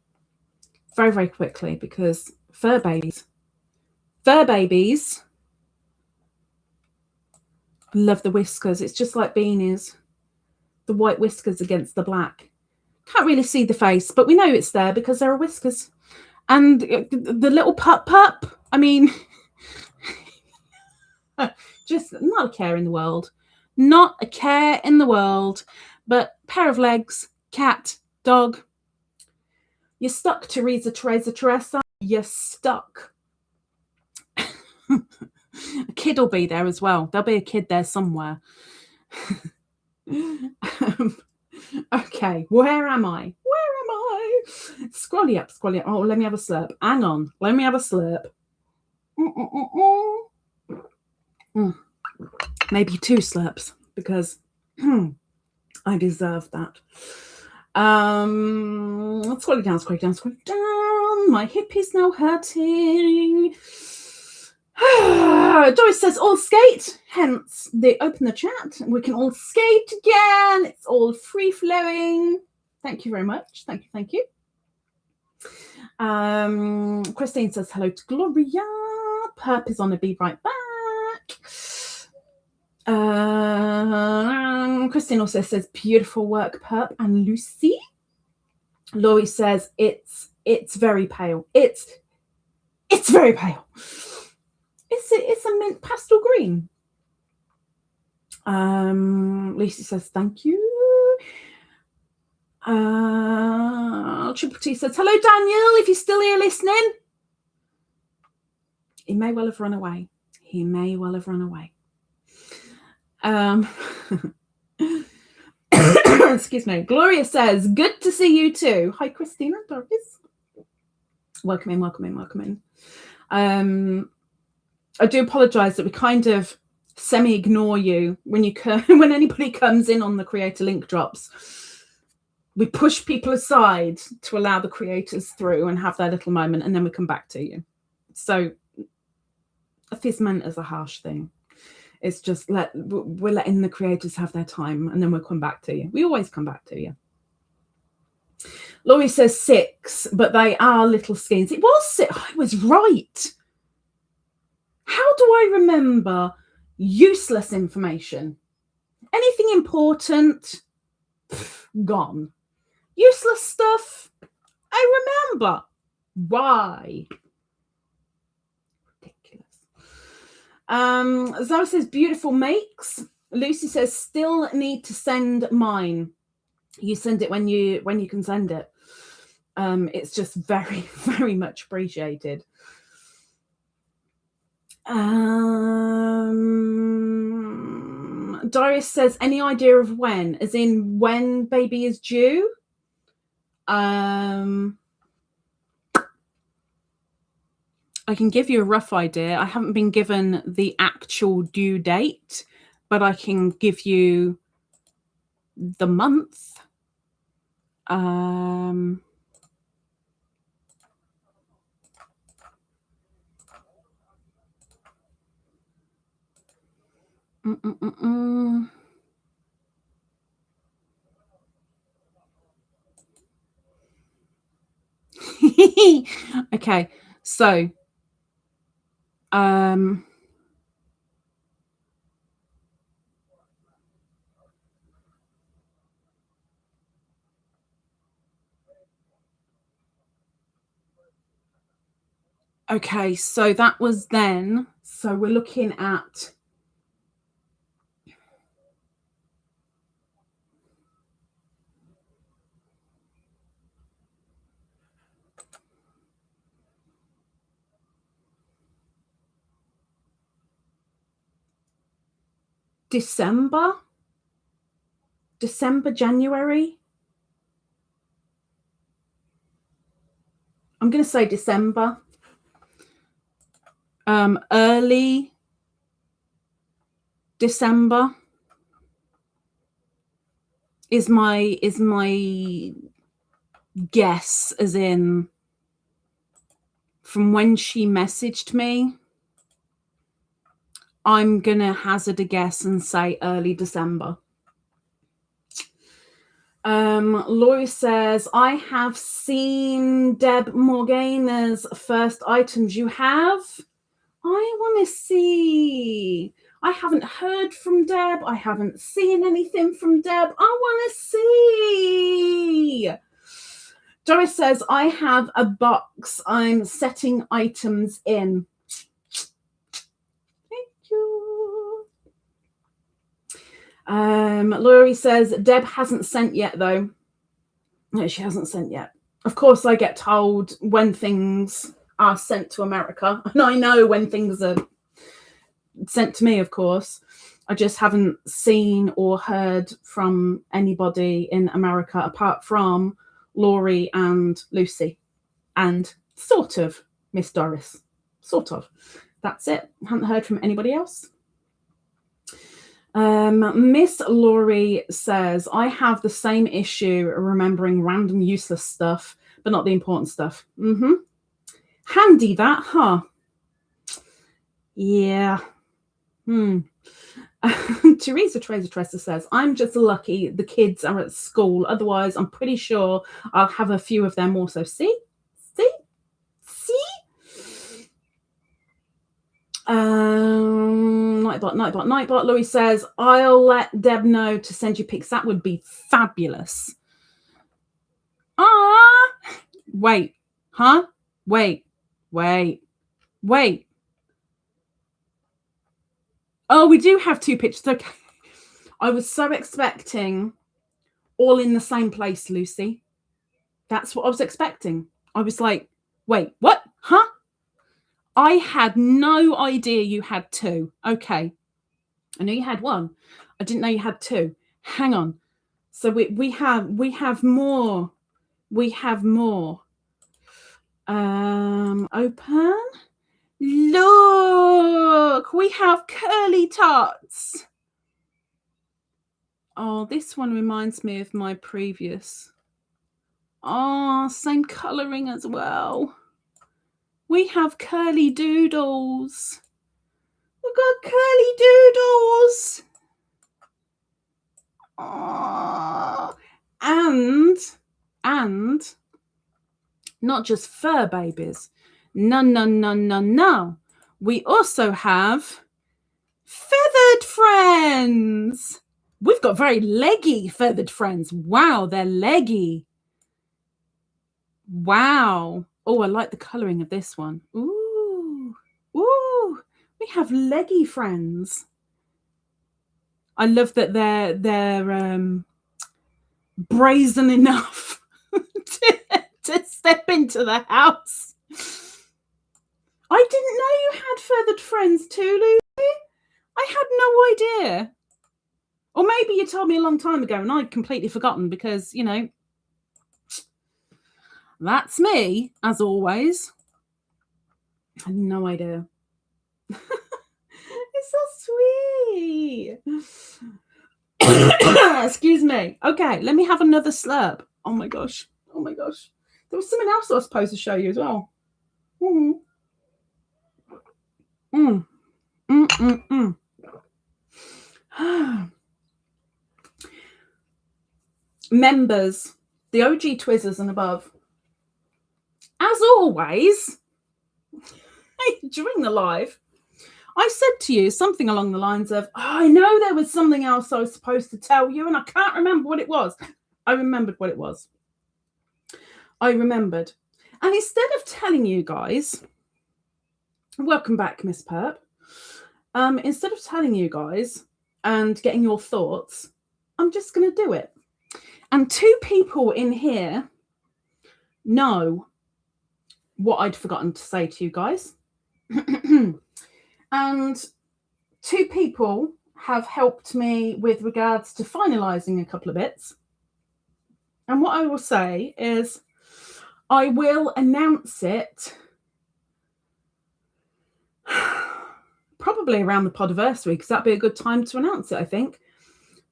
very quickly, because fur babies, love the whiskers. It's just like beanies, the white whiskers against the black. Can't really see the face, but we know it's there because there are whiskers. And the little pup, I mean, just not a care in the world. Not a care in the world. But pair of legs, cat, dog. You're stuck, Teresa. You're stuck. A kid will be there as well. There'll be a kid there somewhere. Okay, where am I? Scrolly up. Oh, let me have a slurp. Hang on. Let me have a slurp. Maybe 2 slurps, because I deserve that. Scroll it down. My hip is now hurting. Doris says all skate, hence they open the chat. We can all skate again. It's all free flowing. Thank you very much. Thank you. Christine says hello to Gloria. Perp is on a be right back. Christine also says beautiful work, Perp and Lucy. Laurie says it's very pale. It's very pale. It's a mint pastel green. Lucy says thank you. Triple T says hello, Daniel, if you're still here listening. He may well have run away. He may well have run away. Excuse me. Gloria says, good to see you too. Hi, Christina. Doris. Welcome in, welcome in, welcome in. I do apologise that we kind of semi-ignore you when when anybody comes in on the creator link drops. We push people aside to allow the creators through and have their little moment, and then we come back to you. So if it's meant as a harsh thing, it's just we're letting the creators have their time, and then we'll come back to you. We always come back to you. Laurie says 6, but they are little skeins. It was 6. I was right. How do I remember useless information? Anything important? Gone. Useless stuff? I remember. Why? Ridiculous. Zoe says beautiful makes. Lucy says still need to send mine. You send it when you can send it. It's just very, very much appreciated. Doris says, any idea of when? As in when baby is due? I can give you a rough idea. I haven't been given the actual due date, but I can give you the month. Okay, so okay, so that was then. So we're looking at December, January. I'm going to say December. Early December is my guess, as in from when she messaged me. I'm going to hazard a guess and say early December. Laurie says, I have seen Deb Morgana's first items. You have? I want to see. I haven't heard from Deb. I haven't seen anything from Deb. I want to see. Doris says, I have a box. I'm setting items in. Laurie says, Deb hasn't sent yet, though. No, she hasn't sent yet. Of course, I get told when things are sent to America, and I know when things are sent to me, of course. I just haven't seen or heard from anybody in America apart from Laurie and Lucy and sort of Miss Doris. Sort of. That's it. Haven't heard from anybody else. Miss Laurie says, I have the same issue remembering random useless stuff, but not the important stuff. Handy that, huh? Yeah. Teresa Tresa says, I'm just lucky the kids are at school. Otherwise, I'm pretty sure I'll have a few of them also. See? Nightbot. Laurie says, I'll let Deb know to send you pics. That would be fabulous. Wait. Huh? Wait. Oh, we do have 2 pictures. Okay. I was so expecting all in the same place, Lucy. That's what I was expecting. I was like, wait, what? Huh? I had no idea you had two. Okay. I knew you had one. I didn't know you had two. Hang on. So we have more. We have more. Open. Look, we have curly tots. Oh, this one reminds me of my previous. Oh, same colouring as well. We have curly doodles. We've got curly doodles. Oh, and not just fur babies. No. We also have feathered friends. We've got very leggy feathered friends. Wow, they're leggy. Wow. Oh, I like the colouring of this one. Ooh. We have leggy friends. I love that they're brazen enough to step into the house. I didn't know you had feathered friends too, Lucy. I had no idea. Or maybe you told me a long time ago and I'd completely forgotten because, you know, that's me, as always. I had no idea. It's so sweet. Excuse me. Okay, let me have another slurp. Oh my gosh. There was something else I was supposed to show you as well. Members, the OG Twizzlers and above. As always, during the live, I said to you something along the lines of, I know there was something else I was supposed to tell you, and I can't remember what it was. I remembered what it was. And instead of telling you guys, welcome back, Miss Perp. Instead of telling you guys and getting your thoughts, I'm just going to do it. And two people in here know what I'd forgotten to say to you guys. And two people have helped me with regards to finalising a couple of bits. And what I will say is I will announce it probably around the podiversary, because that'd be a good time to announce it, I think.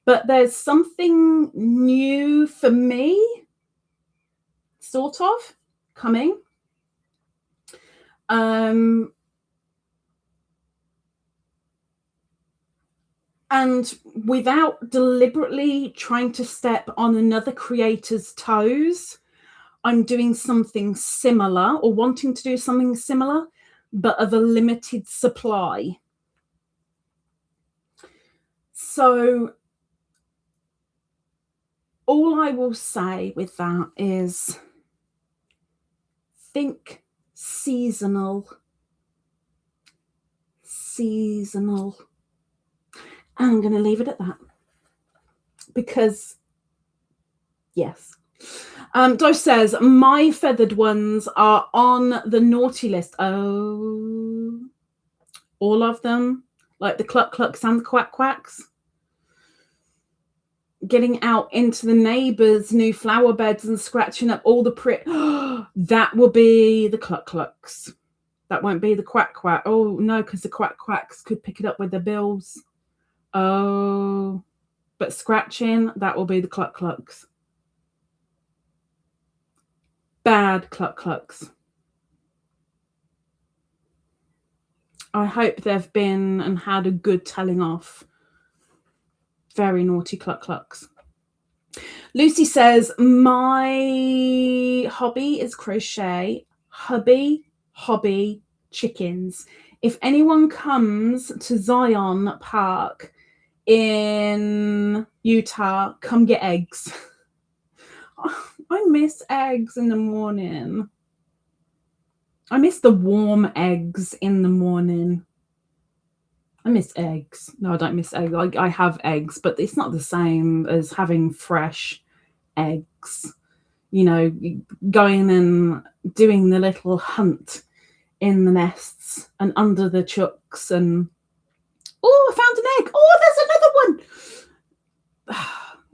But there's something new for me, sort of, coming. And without deliberately trying to step on another creator's toes, I'm doing something similar, or wanting to do something similar, but of a limited supply. So all I will say with that is think seasonal. And I'm going to leave it at that. Because, yes. Dosh says, my feathered ones are on the naughty list. Oh, all of them? Like the cluck clucks and the quack quacks? Getting out into the neighbours' new flower beds and scratching up all the that will be the cluck clucks. That won't be the quack quack. Oh, no, because the quack quacks could pick it up with their bills. Oh, but scratching, that will be the cluck clucks. Bad cluck clucks. I hope they've been and had a good telling off. Very naughty cluck clucks. Lucy says, my hobby is crochet. Hobby, chickens. If anyone comes to Zion Park in Utah, come get eggs. I miss eggs in the morning. I miss the warm eggs in the morning. I miss eggs. No, I don't miss eggs. I have eggs, but it's not the same as having fresh eggs. You know, going and doing the little hunt in the nests and under the chucks. And oh, I found an egg. Oh, there's another one.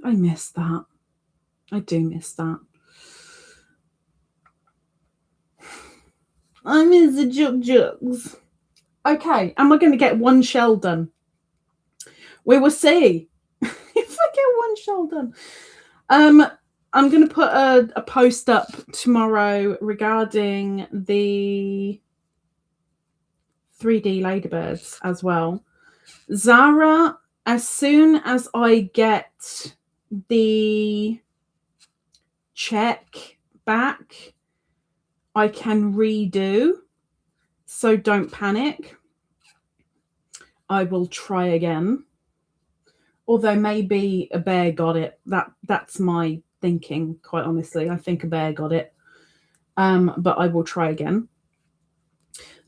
I miss that. I do miss that. I miss the jugs. Okay, am I going to get one shell done? We will see if I get one shell done. I'm going to put a post up tomorrow regarding the 3D ladybirds as well. Zara, as soon as I get the check back, I can redo. So don't panic. I will try again. Although maybe a bear got it. That's my thinking, quite honestly. I think a bear got it. But I will try again.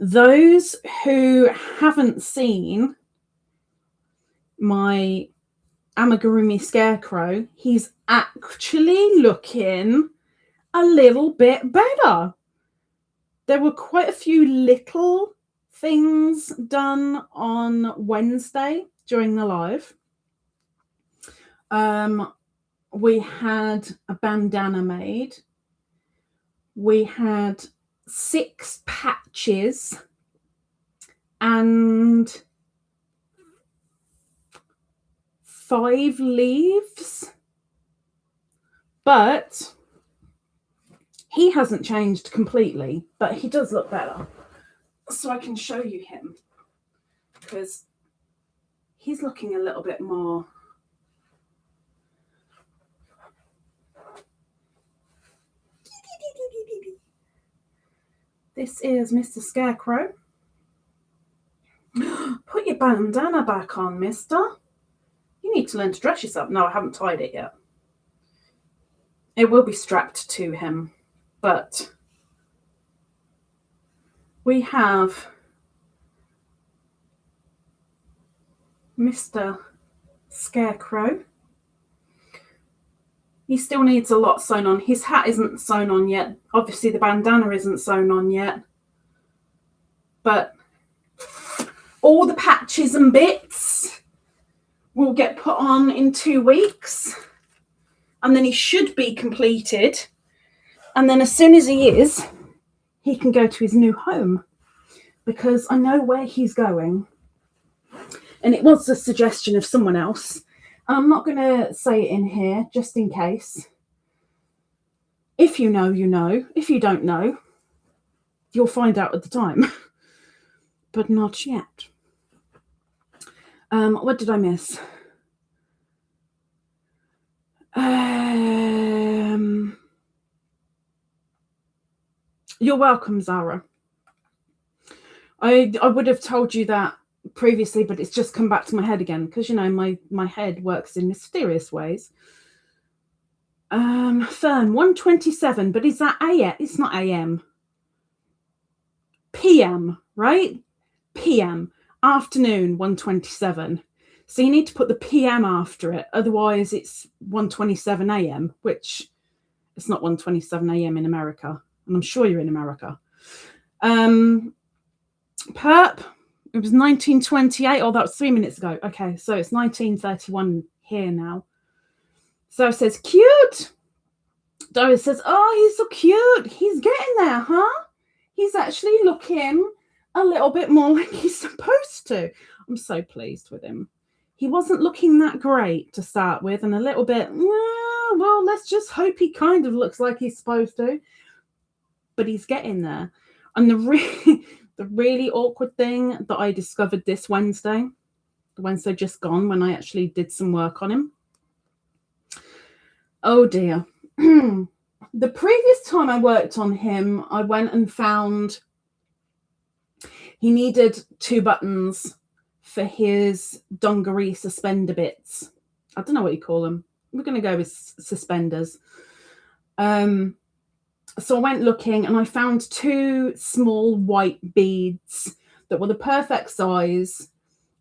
Those who haven't seen my amigurumi scarecrow, he's actually looking a little bit better. There were quite a few little things done on Wednesday during the live. We had a bandana made. We had 6 patches and 5 leaves. But he hasn't changed completely, but he does look better. So I can show you him because he's looking a little bit more. This is Mr. Scarecrow. Put your bandana back on, mister. You need to learn to dress yourself. No, I haven't tied it yet. It will be strapped to him, but we have Mr. Scarecrow. He still needs a lot sewn on. His hat isn't sewn on yet. Obviously, the bandana isn't sewn on yet. But all the patches and bits will get put on in 2 weeks. And then he should be completed. And then as soon as he is, he can go to his new home. Because I know where he's going. And it was a suggestion of someone else. I'm not going to say it in here, just in case. If you know, you know. If you don't know, you'll find out at the time. But not yet. What did I miss? You're welcome, Zara. I would have told you that previously, but it's just come back to my head again because, you know, my head works in mysterious ways. Fern, 1:27, but is that AM? It's not AM. PM, right? PM. Afternoon, 1:27. So you need to put the PM after it. Otherwise, it's 1:27 AM, which it's not 1:27 AM in America. And I'm sure you're in America. Perp. It was 1928. Oh, that was 3 minutes ago. Okay, so it's 1931 here now. So it says, cute. Doris says, oh, he's so cute. He's getting there, huh? He's actually looking a little bit more like he's supposed to. I'm so pleased with him. He wasn't looking that great to start with, and a little bit, well, let's just hope he kind of looks like he's supposed to. But he's getting there. And the really awkward thing that I discovered this Wednesday, the Wednesday just gone, when I actually did some work on him. Oh dear. The previous time I worked on him, I went and found he needed 2 buttons for his dungaree suspender bits. I don't know what you call them. We're going to go with suspenders. So I went looking and I found 2 small white beads that were the perfect size.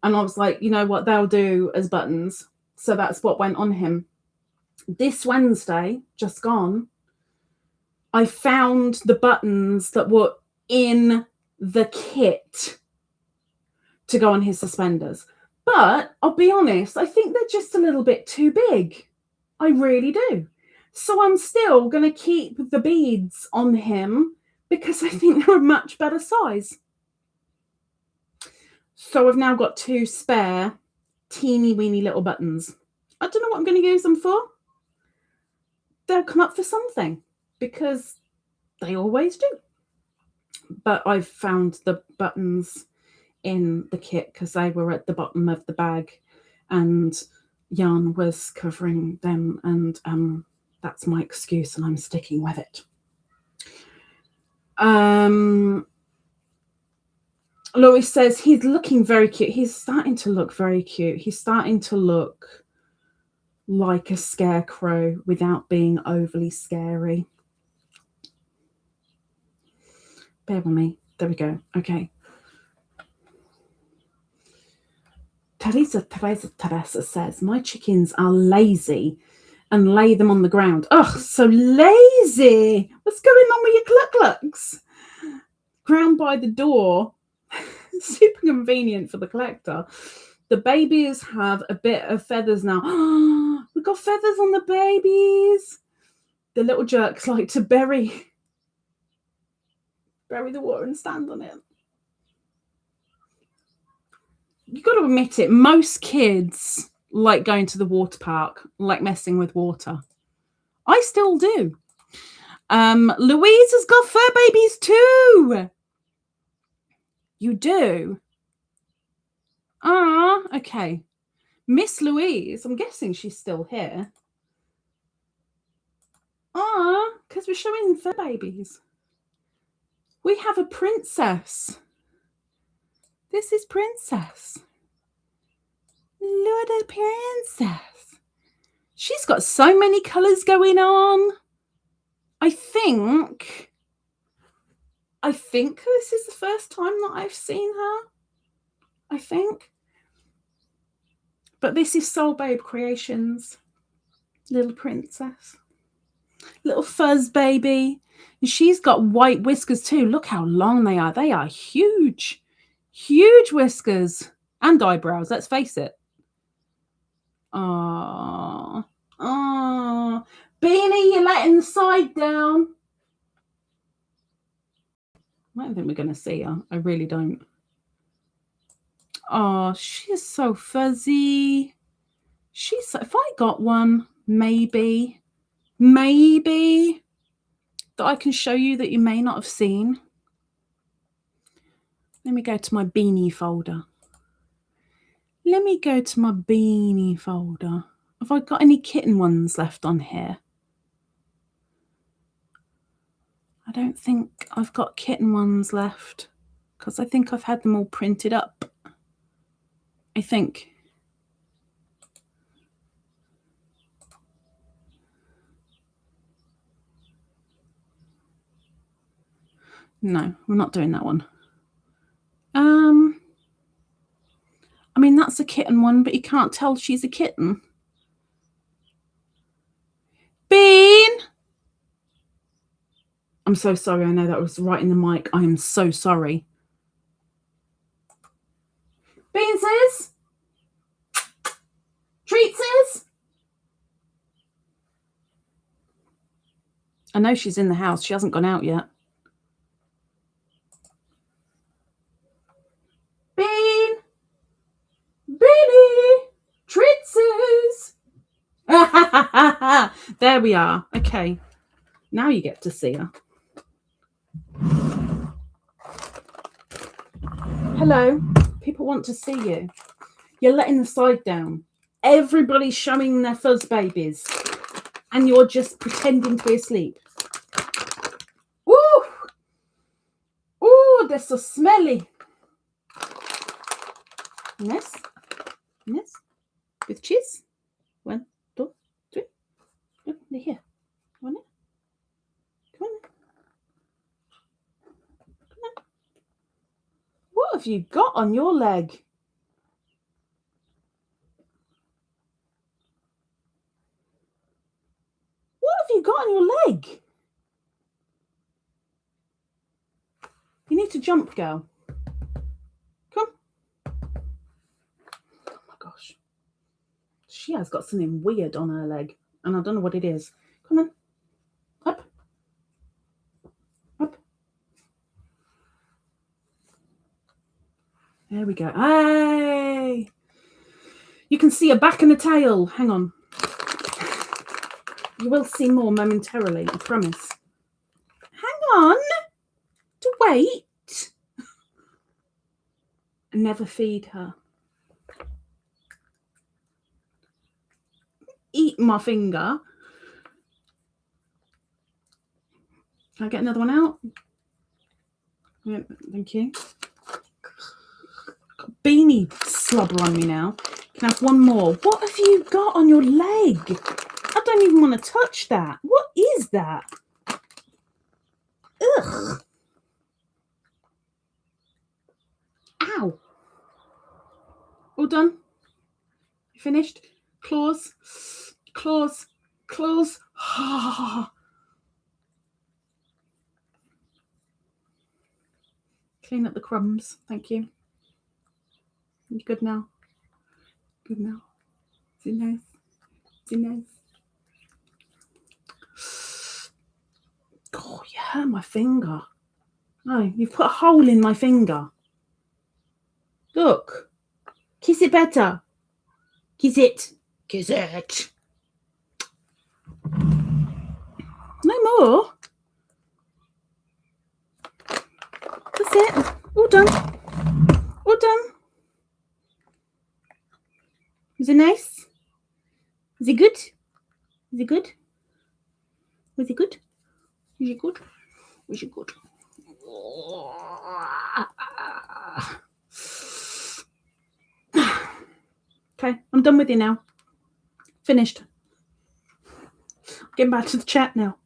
And I was like, you know what, they'll do as buttons. So that's what went on him. This Wednesday, just gone, I found the buttons that were in the kit to go on his suspenders. But I'll be honest, I think they're just a little bit too big. I really do. So I'm still going to keep the beads on him because I think they're a much better size. So I've now got 2 spare teeny weeny little buttons. I don't know what I'm going to use them for. They'll come up for something because they always do. But I've found the buttons in the kit because they were at the bottom of the bag and yarn was covering them, and that's my excuse and I'm sticking with it. Laurie says he's looking very cute. He's starting to look very cute. He's starting to look like a scarecrow without being overly scary. Bear with me. There we go. Okay. Teresa says, my chickens are lazy and lay them on the ground. Oh, so lazy. What's going on with your cluck-clucks? Ground by the door. Super convenient for the collector. The babies have a bit of feathers now. We've got feathers on the babies. The little jerks like to bury the water and stand on it. You've got to admit it, most kids like going to the water park, like messing with water. I still do. Louise has got fur babies too. You do? Okay. Miss Louise, I'm guessing she's still here. Because we're showing fur babies. We have a princess. This is Princess. Little princess. She's got so many colours going on. I think this is the first time that I've seen her. I think. But this is Soul Babe Creations. Little princess. Little fuzz baby. And she's got white whiskers too. Look how long they are. They are huge. Huge whiskers. And eyebrows, let's face it. Oh, Beany, you're letting the side down. I don't think we're going to see her. I really don't. Oh, she's so fuzzy. If I got one, maybe that I can show you that you may not have seen. Let me go to my Beany folder. Have I got any kitten ones left on here? I don't think I've got kitten ones left because I think I've had them all printed up. I think. No, we're not doing that one. I mean, that's a kitten one, but you can't tell she's a kitten. Bean! I'm so sorry. I know that was right in the mic. I am so sorry. Beanses? Treatses? I know she's in the house. She hasn't gone out yet. Bean! Beany! Treatses! There we are. Okay. Now you get to see her. Hello. People want to see you. You're letting the side down. Everybody's showing their fuzz babies. And you're just pretending to be asleep. Ooh! Ooh, they're so smelly. Yes. Yes. With cheese. 1, 2, 3. Look, they're here. Come on in. Come on in. Come on. What have you got on your leg? What have you got on your leg? You need to jump, girl. Come. Oh my gosh. She has got something weird on her leg, and I don't know what it is. Come on. Up. Up. There we go. Hey! You can see a back and a tail. Hang on. You will see more momentarily, I promise. Hang on. To wait. Never feed her. Eat my finger. Can I get another one out? Yeah, thank you. Got Beany slobber on me now. Can I have one more? What have you got on your leg? I don't even want to touch that. What is that? Ugh. Ow. All done? You finished? Claws. Claws. Claws. Clean up the crumbs. Thank you. You good now? Good now. Is it nice? Is it nice? Oh, you hurt my finger. No, you've put a hole in my finger. Look. Kiss it better. Kiss it. Kiss it. No more. That's it. All done. All done. Is it nice? Is it good? Is it good? Was it good? Is it good? Was it good? Okay, I'm done with you now. Finished. Getting back to the chat now.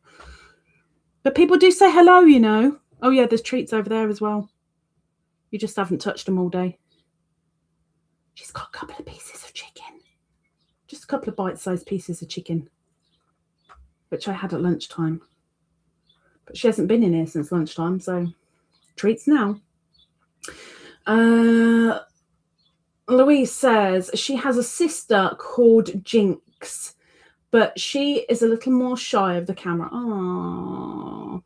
But people do say hello, you know. Oh yeah, there's treats over there as well. You just haven't touched them all day. She's got a couple of pieces of chicken. Just a couple of bite-sized pieces of chicken, which I had at lunchtime. But she hasn't been in here since lunchtime, so treats now. Louise says she has a sister called Jinx, but she is a little more shy of the camera. Oh,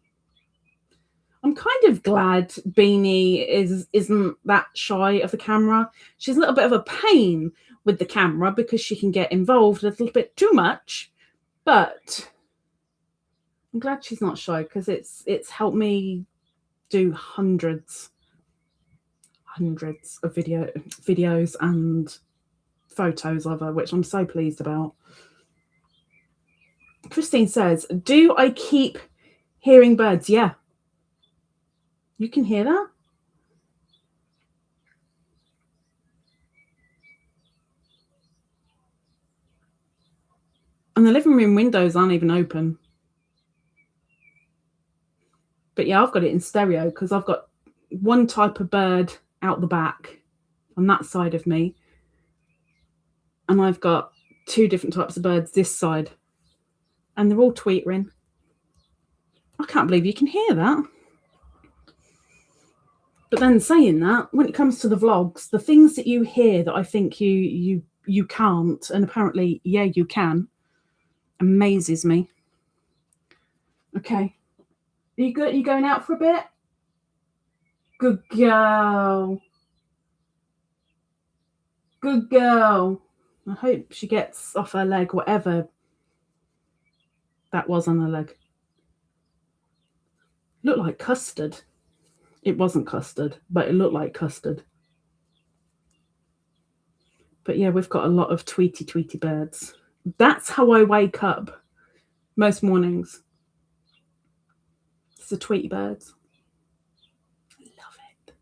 I'm kind of glad Beany isn't that shy of the camera. She's a little bit of a pain with the camera because she can get involved a little bit too much, but I'm glad she's not shy because it's helped me do hundreds of videos and photos of her, which I'm so pleased about. Christine says, do I keep hearing birds? Yeah. You can hear that? And the living room windows aren't even open. But yeah, I've got it in stereo because I've got one type of bird out the back on that side of me. And I've got two different types of birds this side. And they're all tweetering. I can't believe you can hear that. But then saying that, when it comes to the vlogs, the things that you hear that I think you can't, and apparently, yeah, you can, amazes me. Okay. Are you good? Are you going out for a bit? Good girl. Good girl. I hope she gets off her leg, whatever that was on her leg. Looked like custard. It wasn't custard, but it looked like custard. But yeah, we've got a lot of tweety birds. That's how I wake up most mornings. It's the tweety birds. I love it.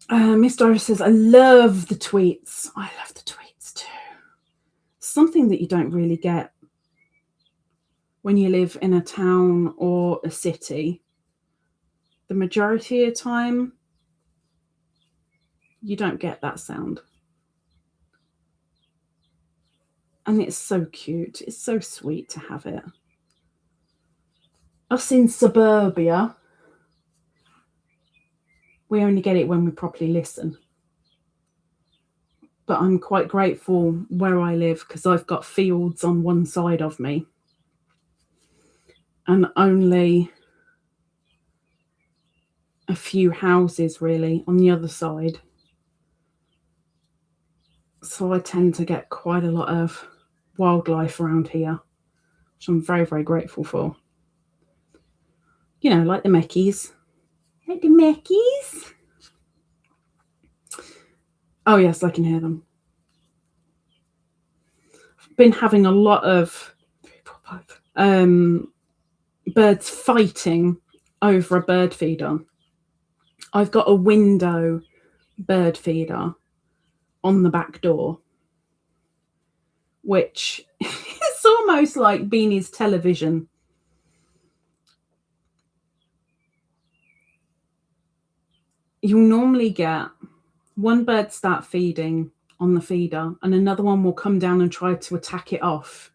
I love it. Miss Doris says, I love the tweets. I love the tweets too. Something that you don't really get when you live in a town or a city. The majority of the time, you don't get that sound. And it's so cute. It's so sweet to have it. Us in suburbia, we only get it when we properly listen. But I'm quite grateful where I live because I've got fields on one side of me and only a few houses really on the other side. So I tend to get quite a lot of wildlife around here, which I'm very, very grateful for. You know, like the Meckies. Like the Meckies. Oh, yes, I can hear them. I've been having a lot of birds fighting over a bird feeder. I've got a window bird feeder on the back door, which is almost like Beany's television. You'll normally get one bird start feeding on the feeder and another one will come down and try to attack it off.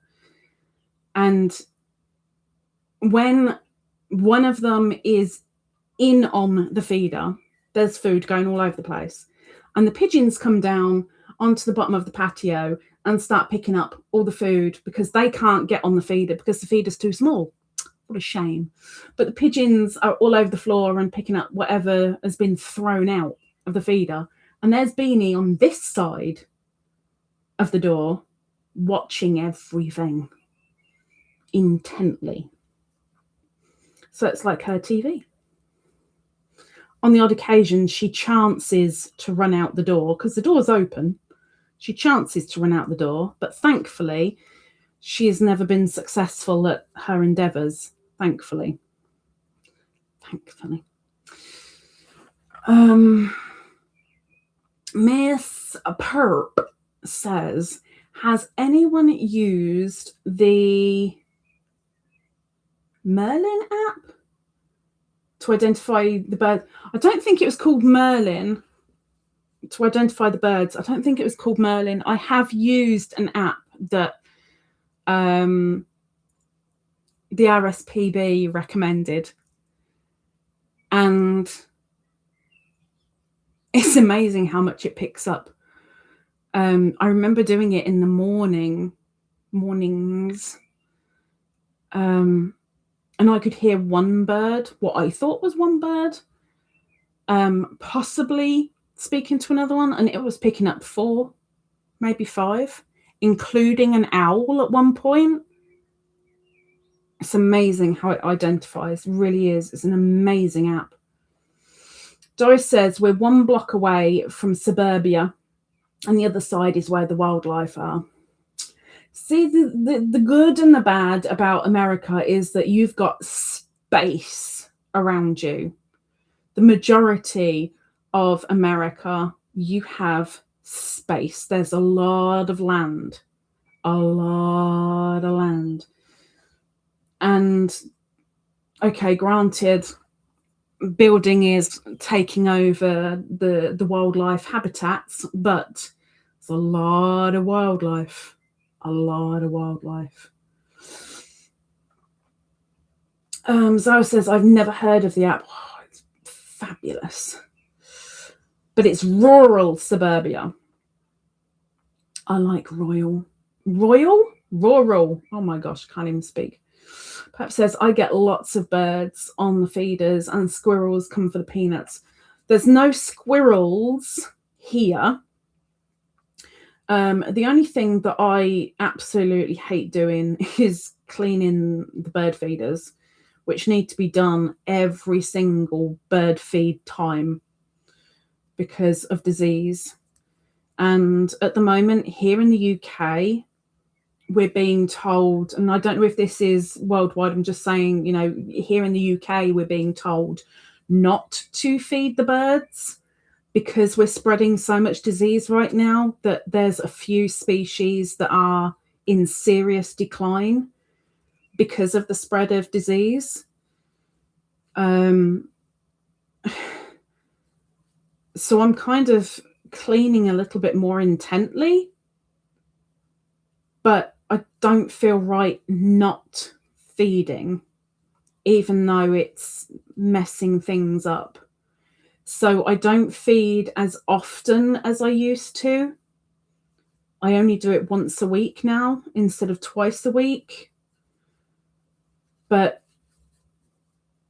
And when one of them is in on the feeder, there's food going all over the place. And the pigeons come down onto the bottom of the patio and start picking up all the food because they can't get on the feeder because the feeder's too small. What a shame. But the pigeons are all over the floor and picking up whatever has been thrown out of the feeder. And there's Beany on this side of the door watching everything intently. So it's like her TV. On the odd occasion, she chances to run out the door because the door's open. She chances to run out the door, but thankfully, she has never been successful at her endeavours. Thankfully. Miss Perp says, has anyone used the Merlin app to identify the bird? I don't think it was called Merlin to identify the birds. I don't think it was called Merlin. I have used an app that the RSPB recommended, and it's amazing how much it picks up. I remember doing it in the mornings, and I could hear one bird, what I thought was one bird, possibly speaking to another one, and it was picking up 4, maybe 5, including an owl at one point. It's amazing how it identifies. It really is. It's an amazing app. Doris says, we're 1 block away from suburbia, and the other side is where the wildlife are. See, the good and the bad about America is that you've got space around you. The majority of America, you have space. There's a lot of land. And, okay, granted, building is taking over the wildlife habitats, but there's a lot of wildlife. Zoe says, I've never heard of the app. Oh, it's fabulous. But it's rural suburbia. I like rural. Oh my gosh, can't even speak. Pep says, I get lots of birds on the feeders and squirrels come for the peanuts. There's no squirrels here. The only thing that I absolutely hate doing is cleaning the bird feeders, which need to be done every single bird feed time because of disease. And at the moment here in the UK, we're being told, and I don't know if this is worldwide, I'm just saying, you know, here in the UK, we're being told not to feed the birds because we're spreading so much disease right now that there's a few species that are in serious decline because of the spread of disease. So I'm kind of cleaning a little bit more intently, but I don't feel right not feeding even though it's messing things up. So I don't feed as often as I used to. I only do it once a week now instead of twice a week. But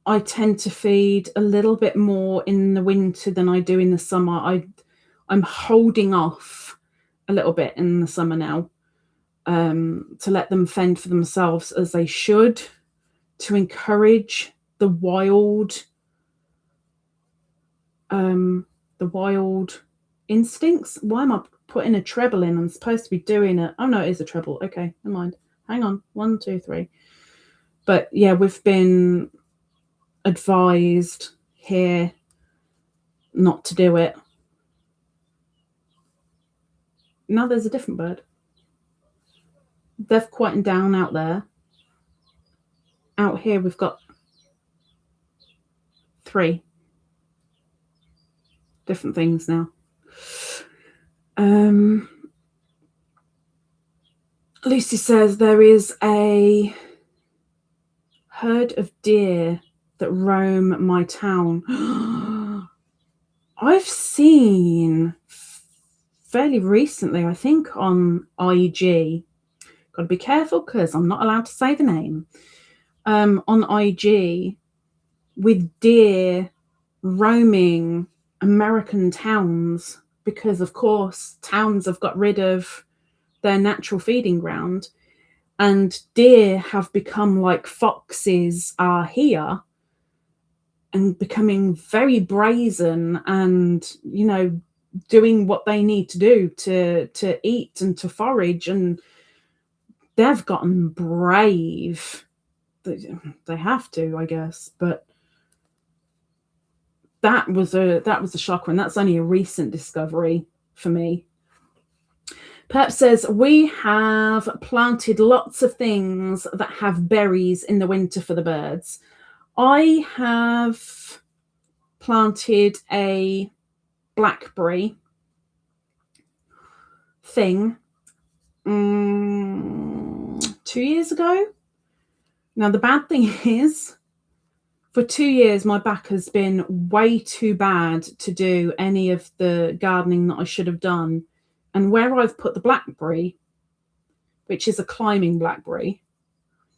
I tend to feed a little bit more in the winter than I do in the summer. I'm holding off a little bit in the summer now, to let them fend for themselves as they should, to encourage the wild instincts. Why am I putting a treble in? I'm supposed to be doing it. Oh no, it is a treble. Okay, never mind. Hang on. 1, 2, 3. But yeah, we've been advised here not to do it. Now there's a different bird. They've quietened down out there. Out here we've got 3 different things now. Lucy says there is a herd of deer that roam my town. I've seen fairly recently, I think on IG, got to be careful because I'm not allowed to say the name, on IG, with deer roaming American towns, because of course towns have got rid of their natural feeding ground, and deer have become like foxes are here, and becoming very brazen and, you know, doing what they need to do to eat and to forage, and they've gotten brave. They have to, I guess. But that was a shocker, and that's only a recent discovery for me. Perp says, we have planted lots of things that have berries in the winter for the birds. I have planted a blackberry thing 2 years ago. Now, the bad thing is, for 2 years, my back has been way too bad to do any of the gardening that I should have done. And where I've put the blackberry, which is a climbing blackberry,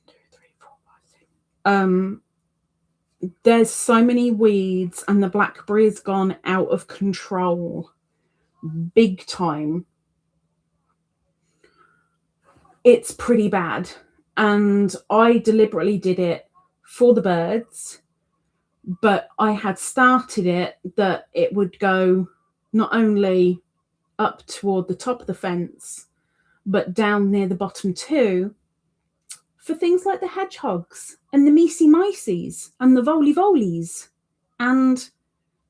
2, 3, 4, 5, 6. There's so many weeds, and the blackberry has gone out of control, big time. It's pretty bad, and I deliberately did it for the birds, but I had started it that it would go not only up toward the top of the fence, but down near the bottom too, for things like the hedgehogs and the meesy miceys and the volley-volleys and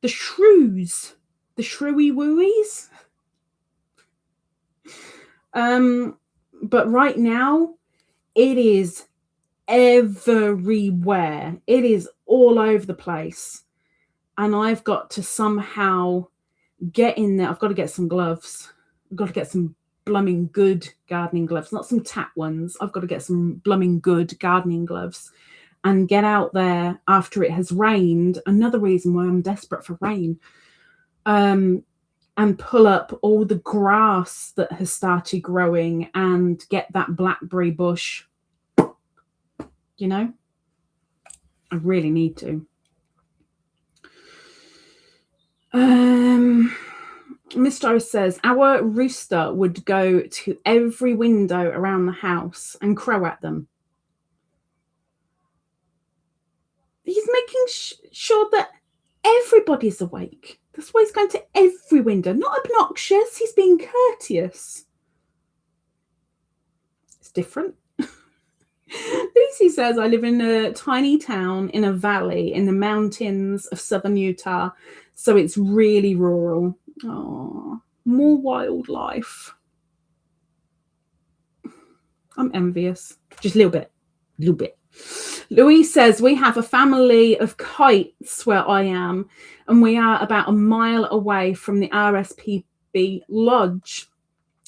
the shrews, the shrewy-wooies. But right now, it is everywhere. It is all over the place. And I've got to somehow get in there. I've got to get some gloves. I've got to get some blooming good gardening gloves, not some tap ones. I've got to get some blooming good gardening gloves and get out there after it has rained. Another reason why I'm desperate for rain. And pull up all the grass that has started growing and get that blackberry bush. You know, I really need to. Mr. O says, our rooster would go to every window around the house and crow at them. He's making sure that everybody's awake. That's why he's going to every window. Not obnoxious, he's being courteous. It's different. Lucy says, I live in a tiny town in a valley in the mountains of southern Utah, so it's really rural. Oh, more wildlife. I'm envious. Just a little bit. Louise says, we have a family of kites where I am, and we are about a mile away from the RSPB Lodge.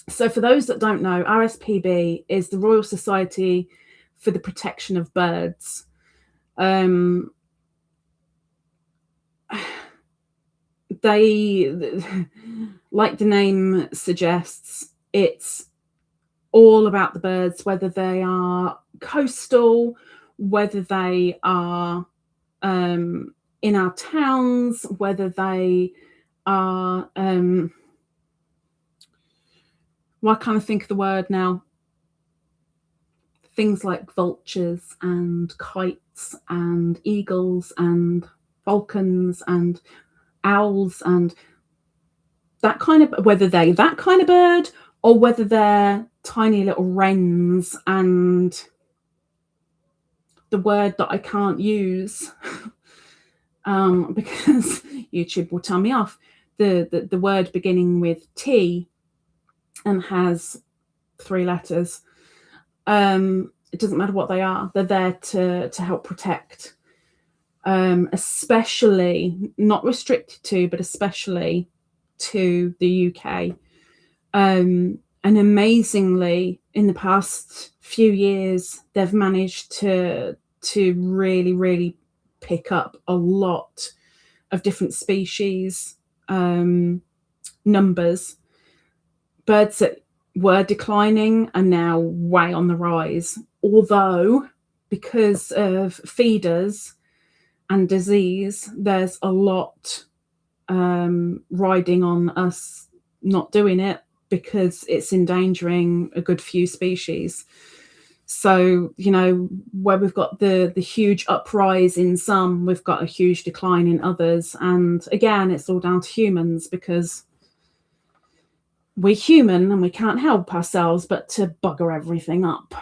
So for those that don't know, RSPB is the Royal Society for the Protection of Birds. They, like the name suggests, it's all about the birds, whether they are coastal, whether they are in our towns, whether they are well, I can't think of the word now. Things like vultures and kites and eagles and falcons and owls and that kind of, whether they're that kind of bird or whether they're tiny little wrens and the word that I can't use because YouTube will tell me off, the word beginning with T and has 3 letters. It doesn't matter what they are, they're there to help protect, especially, not restricted to, but especially to the UK. And amazingly, in the past few years, they've managed to really, really pick up a lot of different species numbers. Birds that were declining are now way on the rise, although because of feeders and disease, there's a lot riding on us not doing it because it's endangering a good few species. So, you know, where we've got the huge uprise in some, we've got a huge decline in others. And again, it's all down to humans because we're human and we can't help ourselves but to bugger everything up.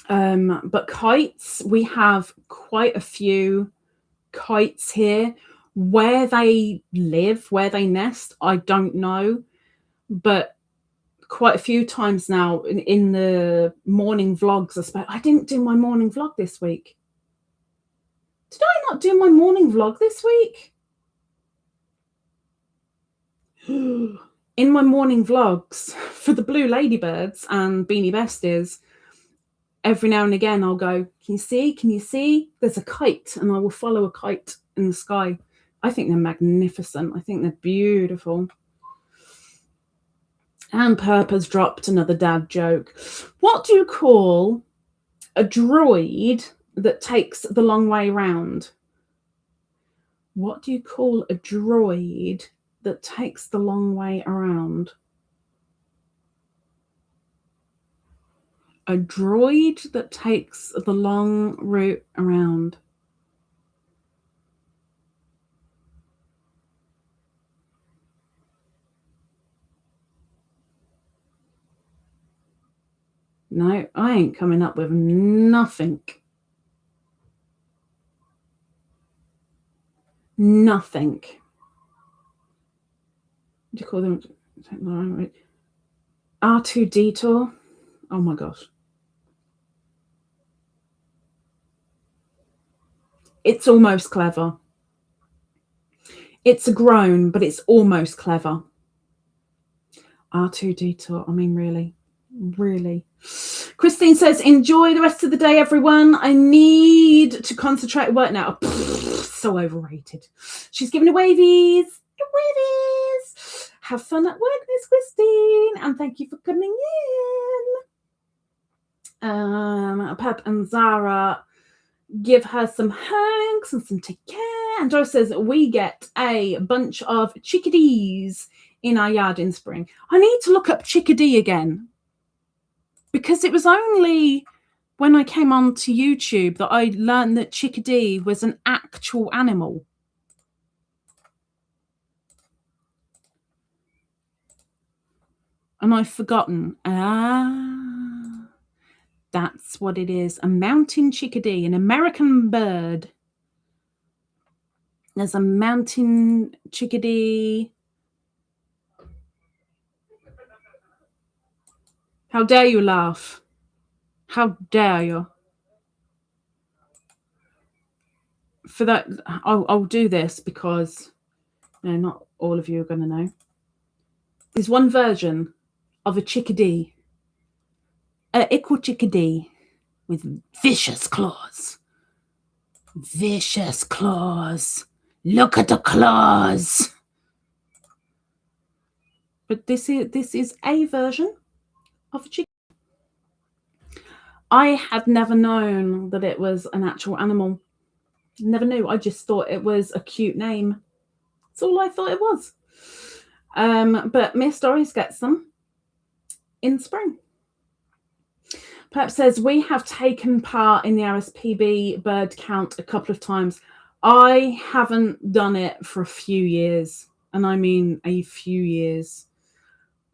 But kites, we have quite a few kites here. Where they live, where they nest, I don't know. But quite a few times now in the morning vlogs, I didn't do my morning vlog this week. Did I not do my morning vlog this week? In my morning vlogs for the Blue Ladybirds and Beanie Besties, every now and again I'll go, can you see? There's a kite, and I will follow a kite in the sky. I think they're magnificent. I think they're beautiful. And Purpose dropped another dad joke. What do you call a droid that takes the long way round? What do you call a droid that takes the long way around? A droid that takes the long route around. No, I ain't coming up with nothing. Nothing. What do you call them? R2 detour. Oh my gosh. It's almost clever. It's a groan, but it's almost clever. R2 detour. I mean, really. Christine says, enjoy the rest of the day, everyone. I need to concentrate at work now. So overrated. She's giving away wavies. Have fun at work, Miss Christine, and thank you for coming in. Pep and Zara, give her some hugs and some take care. And Joyce says, we get a bunch of chickadees in our yard in spring. I need to look up chickadee again, because it was only when I came on to YouTube that I learned that chickadee was an actual animal. And I've forgotten. That's what it is. A mountain chickadee, an American bird. There's a mountain chickadee. How dare you laugh? How dare you? For that, I'll do this because not all of you are going to know. There's one version of a chickadee. Equal chickadee. with vicious claws. Vicious claws. Look at the claws. But this is a version of a chicken. I had never known that it was an actual animal. Never knew. I just thought it was a cute name. That's all I thought it was. But Miss Doris gets them in spring. Perhaps says, we have taken part in the RSPB bird count a couple of times. I haven't done it for a few years, and I mean a few years.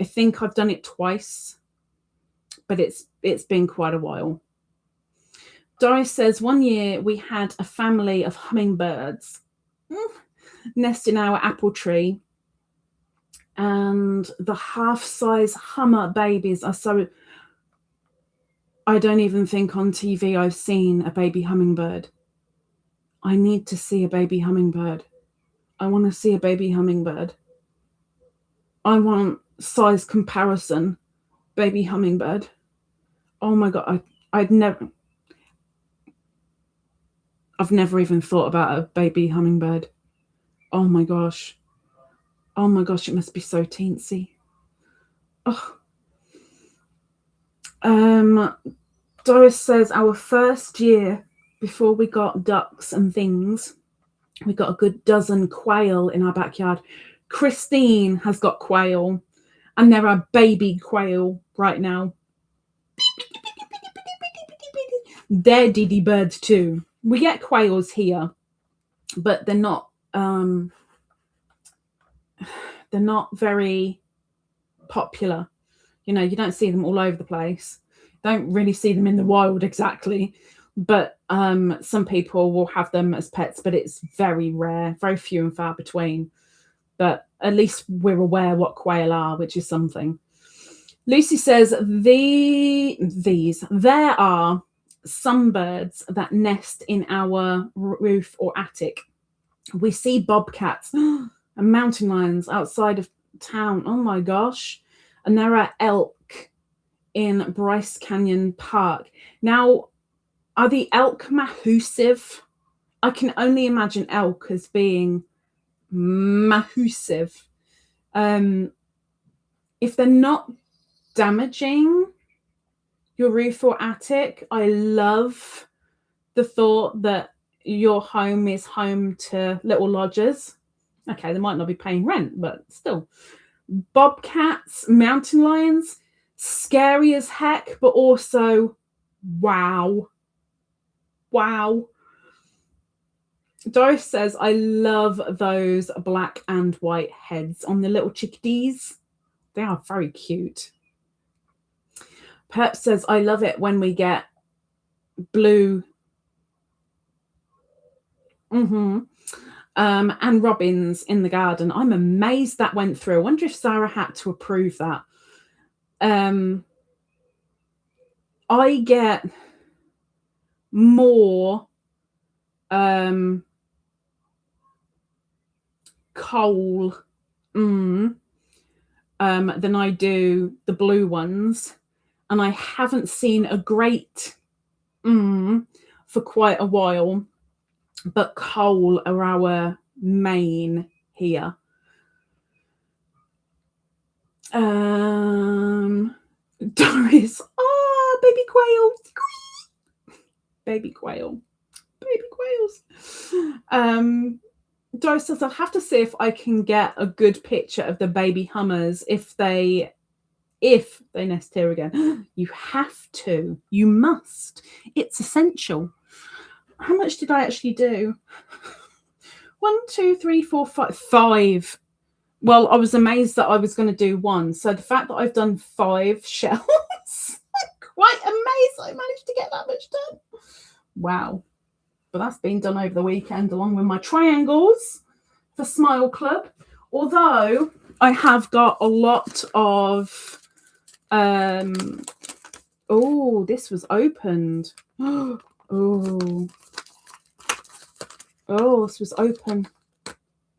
I think I've done it twice, but it's been quite a while. Doris says, one year we had a family of hummingbirds nest in our apple tree, and the half-size hummer babies are so... I don't even think on TV I've seen a baby hummingbird. I need to see a baby hummingbird. I want to see a baby hummingbird. I want size comparison baby hummingbird. Oh my God, I've never even thought about a baby hummingbird. Oh my gosh. Oh my gosh, it must be so teensy. Oh. Doris says, our first year before we got ducks and things, we got a good dozen quail in our backyard. Christine has got quail, and there are baby quail right now. They're Didi birds too. We get quails here, but they're not very popular. You know, you don't see them all over the place. Don't really see them in the wild exactly, but some people will have them as pets, but it's very rare, very few and far between. But at least we're aware what quail are, which is something. Lucy says, there are some birds that nest in our roof or attic. We see bobcats and mountain lions outside of town. Oh my gosh. And there are elk in Bryce Canyon Park. Now, are the elk mahoosive? I can only imagine elk as being mahoosive. If they're not damaging your roof or attic, I love the thought that your home is home to little lodgers. Okay, they might not be paying rent, but still. Bobcats, mountain lions, scary as heck, but also wow. Wow. Doris says, I love those black and white heads on the little chickadees. They are very cute. Perp says, I love it when we get blue and robins in the garden. I'm amazed that went through. I wonder if Sarah had to approve that. I get more coal than I do the blue ones, and I haven't seen a great for quite a while, but coal are our main here. Doris, baby quail, baby quail, baby quails. Doris says, I'll have to see if I can get a good picture of the baby hummers if they nest here again. You have to. You must. It's essential. How much did I actually do? 1, 2, 3, 4, 5. 5. Well, I was amazed that I was going to do 1. So the fact that I've done 5 shells, I'm quite amazed I managed to get that much done. Wow. But that's been done over the weekend along with my triangles for Smile Club. Although I have got a lot of this was opened. Oh, this was open.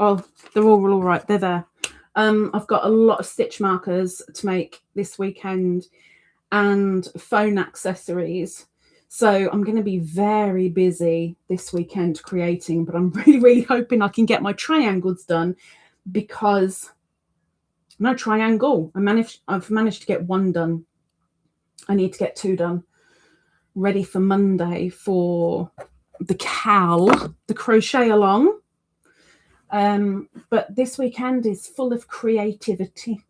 Oh, they're all right. They're there. I've got a lot of stitch markers to make this weekend and phone accessories. So I'm going to be very busy this weekend creating, but I'm really, really hoping I can get my triangles done, because no triangle. I've managed to get one done. I need to get 2 done, ready for Monday for the crochet along. But this weekend is full of creativity.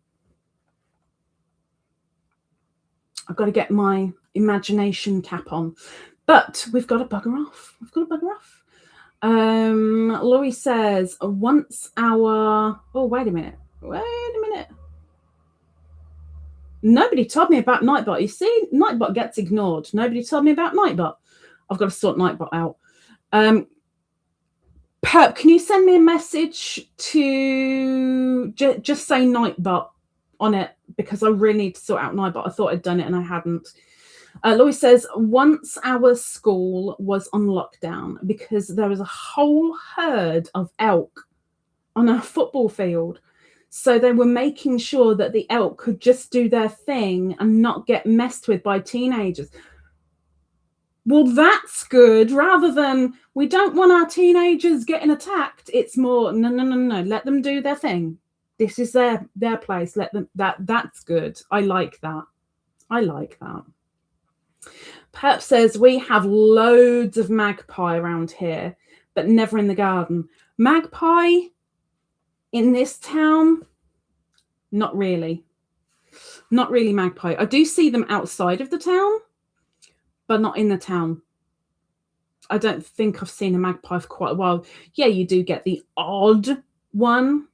I've got to get my imagination cap on, but we've got to bugger off. Laurie says, once our... Oh, wait a minute. Nobody told me about Nightbot. You see, Nightbot gets ignored. Nobody told me about Nightbot. I've got to sort Nightbot out. Perp, can you send me a message to just say Nightbot on it, because I really need to sort out Nightbot. I thought I'd done it and I hadn't. Louis says, once our school was on lockdown because there was a whole herd of elk on our football field. So they were making sure that the elk could just do their thing and not get messed with by teenagers. Well, that's good. Rather than, we don't want our teenagers getting attacked, it's more, no. Let them do their thing. This is their place. Let them. That's good. I like that. Perp says, we have loads of magpie around here, but never in the garden. Magpie in this town, not really magpie. I do see them outside of the town, but not in the town. I don't think I've seen a magpie for quite a while. Yeah, you do get the odd one,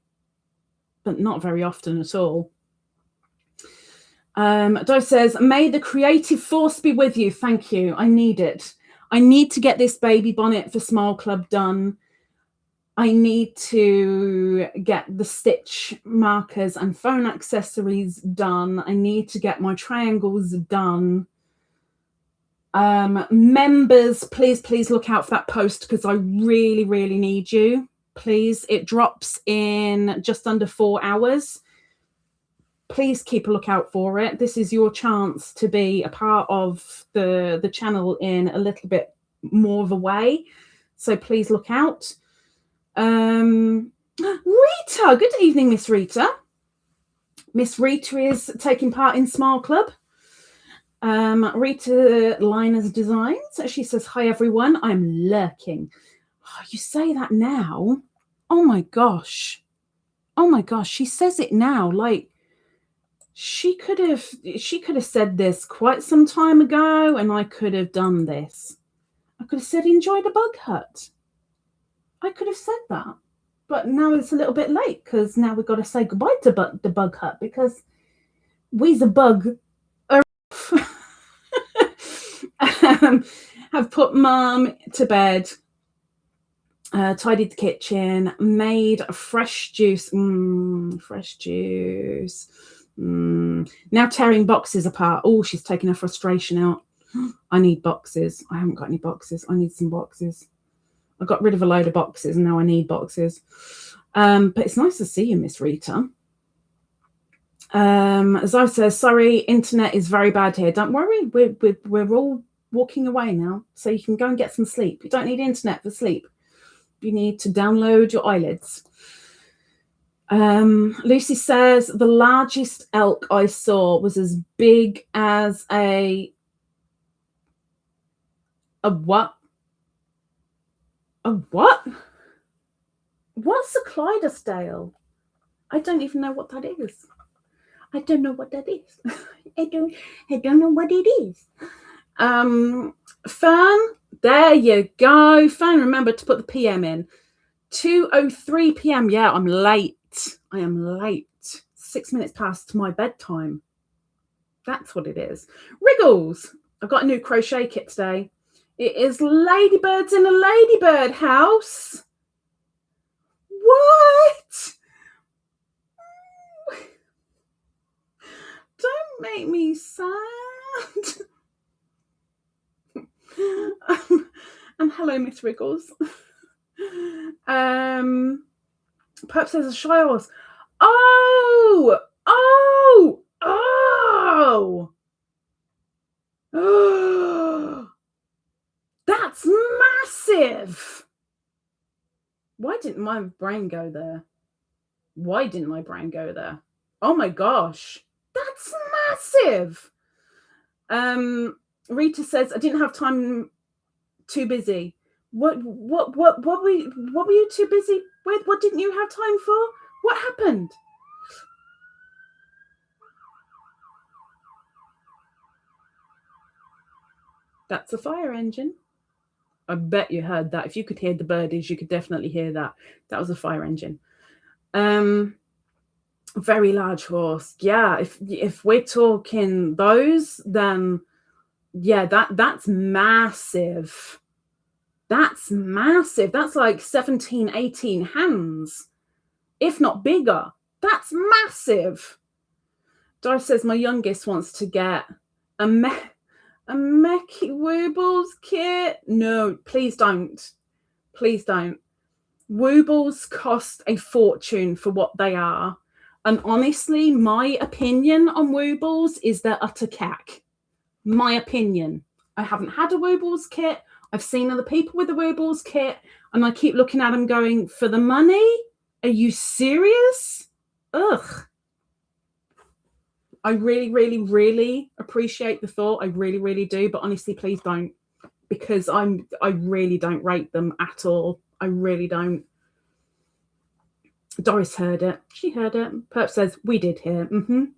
but not very often at all. Doe says, may the creative force be with you. Thank you. I need it. I need to get this baby bonnet for Smile Club done. I need to get the stitch markers and phone accessories done. I need to get my triangles done. Members, please look out for that post, because I really, really need you. Please, it drops in just under 4 hours. Please keep a lookout for it. This is your chance to be a part of the channel in a little bit more of a way. So please look out. Rita, good evening, Miss Rita. Miss Rita is taking part in Smile Club. Rita Liners Designs. She says, hi everyone, I'm lurking. Oh, you say that now. Oh my gosh, she says it now. Like, she could have said this quite some time ago, and I could have done this. I could have said, enjoy the bug hut. I could have said that, but now it's a little bit late, because now we've got to say goodbye to the bug hut, because we's a bug have put Mum to bed, tidied the kitchen, made a fresh juice. Now tearing boxes apart. Oh, she's taking her frustration out. I need boxes. I haven't got any boxes. I need some boxes. I got rid of a load of boxes and now I need boxes. But it's nice to see you, Miss Rita. As I said, sorry, internet is very bad here. Don't worry, we're all walking away now, so you can go and get some sleep. You don't need internet for sleep. You need to download your eyelids. Lucy says, the largest elk I saw was as big as a what? A what? What's a Clydesdale? I don't even know what that is. I don't know what that is. I don't know what it is. Fern, there you go. Fern, remember to put the PM in. 2:03 PM. Yeah, I'm late. I am late. 6 minutes past my bedtime. That's what it is. Wriggles. I've got a new crochet kit today. It is Ladybirds in a Ladybird house. What? Don't make me sad. And hello, Miss Wriggles. Perhaps there's a shy horse. Oh. That's massive. Why didn't my brain go there? Why didn't my brain go there? Oh my gosh, that's massive. Rita says, I didn't have time, too busy. What were you too busy with? What didn't you have time for? What happened? That's a fire engine. I bet you heard that. If you could hear the birdies, you could definitely hear that. That was a fire engine. Very large horse. Yeah, if we're talking those, then yeah, that's massive. That's massive. That's like 17, 18 hands, if not bigger. That's massive. Doris says my youngest wants to get a Mecky Woobles kit. No, please don't. Please don't. Woobles cost a fortune for what they are. And honestly, my opinion on Woobles is they're utter cack. My opinion. I haven't had a Woobles kit. I've seen other people with a Woobles kit, and I keep looking at them going, for the money? Are you serious? Ugh. I really, really, really appreciate the thought. I really, really do. But honestly, please don't, because I really don't rate them at all. I really don't. Doris heard it. She heard it. Perp says, we did hear. You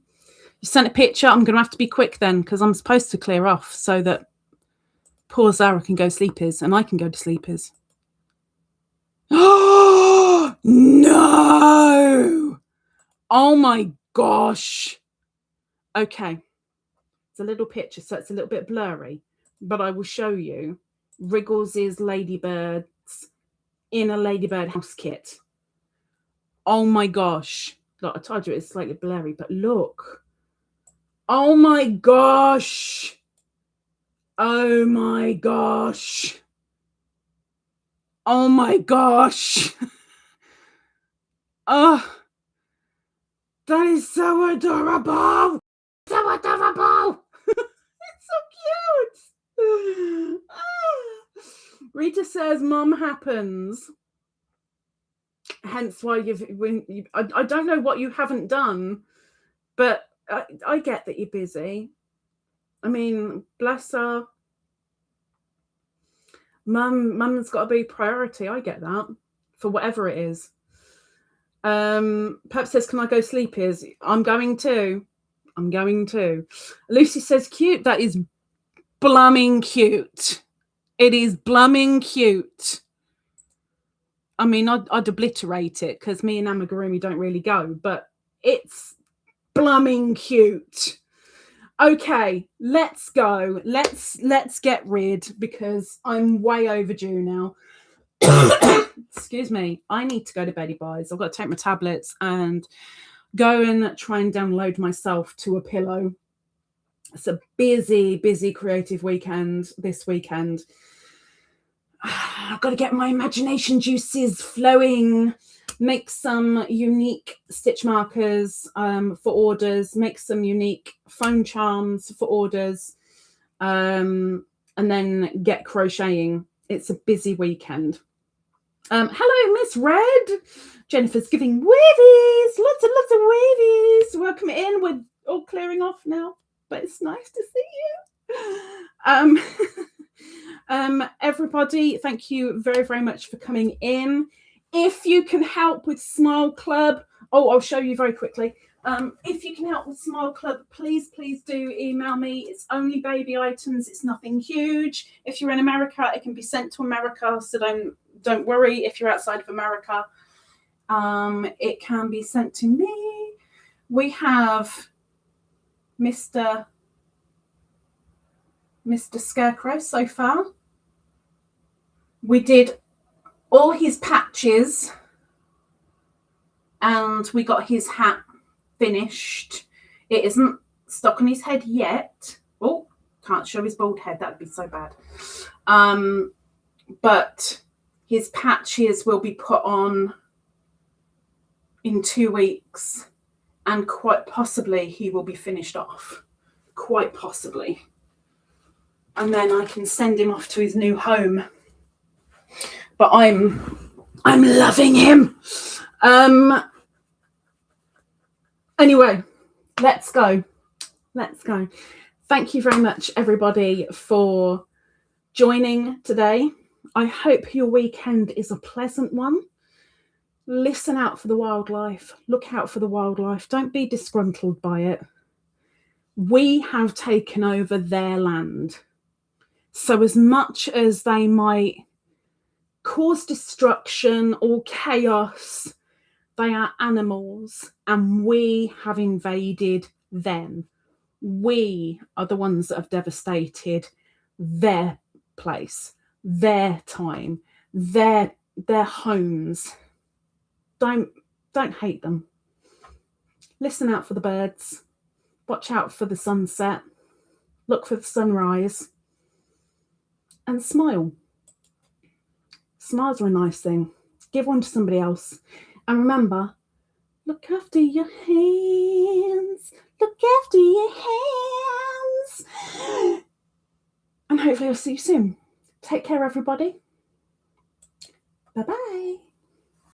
sent a picture. I'm going to have to be quick then, because I'm supposed to clear off so that poor Zara can go sleepies and I can go to sleepies. Oh, no. Oh, my gosh. Okay. It's a little picture, so it's a little bit blurry, but I will show you Wriggles' Ladybirds in a Ladybird house kit. Oh my gosh. Look, I told you it's slightly blurry, but look. Oh my gosh. Oh my gosh. Oh my gosh. Oh, that is so adorable. So adorable. It's so cute. Rita says, Mom happens. Hence why I don't know what you haven't done, but I get that you're busy. I mean, bless her. Mum's got to be priority. I get that, for whatever it is. Perp says, can I go sleepies? I'm going to. Lucy says, cute. That is blooming cute. It is blooming cute. I mean, I'd obliterate it because me and amigurumi don't really go, but it's blooming cute. Okay, let's go. Let's get rid, because I'm way overdue now. Excuse me. I need to go to Betty Buys. I've got to take my tablets and go and try and download myself to a pillow. It's a busy, busy creative weekend this weekend. I've got to get my imagination juices flowing, make some unique stitch markers for orders, make some unique foam charms for orders, and then get crocheting. It's a busy weekend. Hello, Miss Red. Jennifer's giving wavies, lots and lots of wavies. Welcome in. We're all clearing off now, but it's nice to see you. Everybody, thank you very, very much for coming in. If you can help with Smile Club, I'll show you very quickly. If you can help with Smile Club, please do email me. It's only baby items. It's nothing huge. If you're in America, it can be sent to America, so don't worry. If you're outside of America, it can be sent to me. We have Mr. Scarecrow so far. We did all his patches and we got his hat finished. It isn't stuck on his head yet. Oh, can't show his bald head. That'd be so bad. But his patches will be put on in 2 weeks, and quite possibly he will be finished off. Quite possibly. and then I can send him off to his new home. But I'm loving him. Anyway, let's go. Thank you very much, everybody, for joining today. I hope your weekend is a pleasant one. Listen out for the wildlife. Look out for the wildlife. Don't be disgruntled by it. We have taken over their land. So as much as they might cause destruction or chaos, they are animals, and we have invaded them. We are the ones that have devastated their place, their time, their homes. Don't hate them. Listen out for the birds. Watch out for the sunset. Look for the sunrise. And smile. Smiles are a nice thing. Give one to somebody else. And remember, look after your hands. Look after your hands. And hopefully I'll see you soon. Take care, everybody. Bye-bye.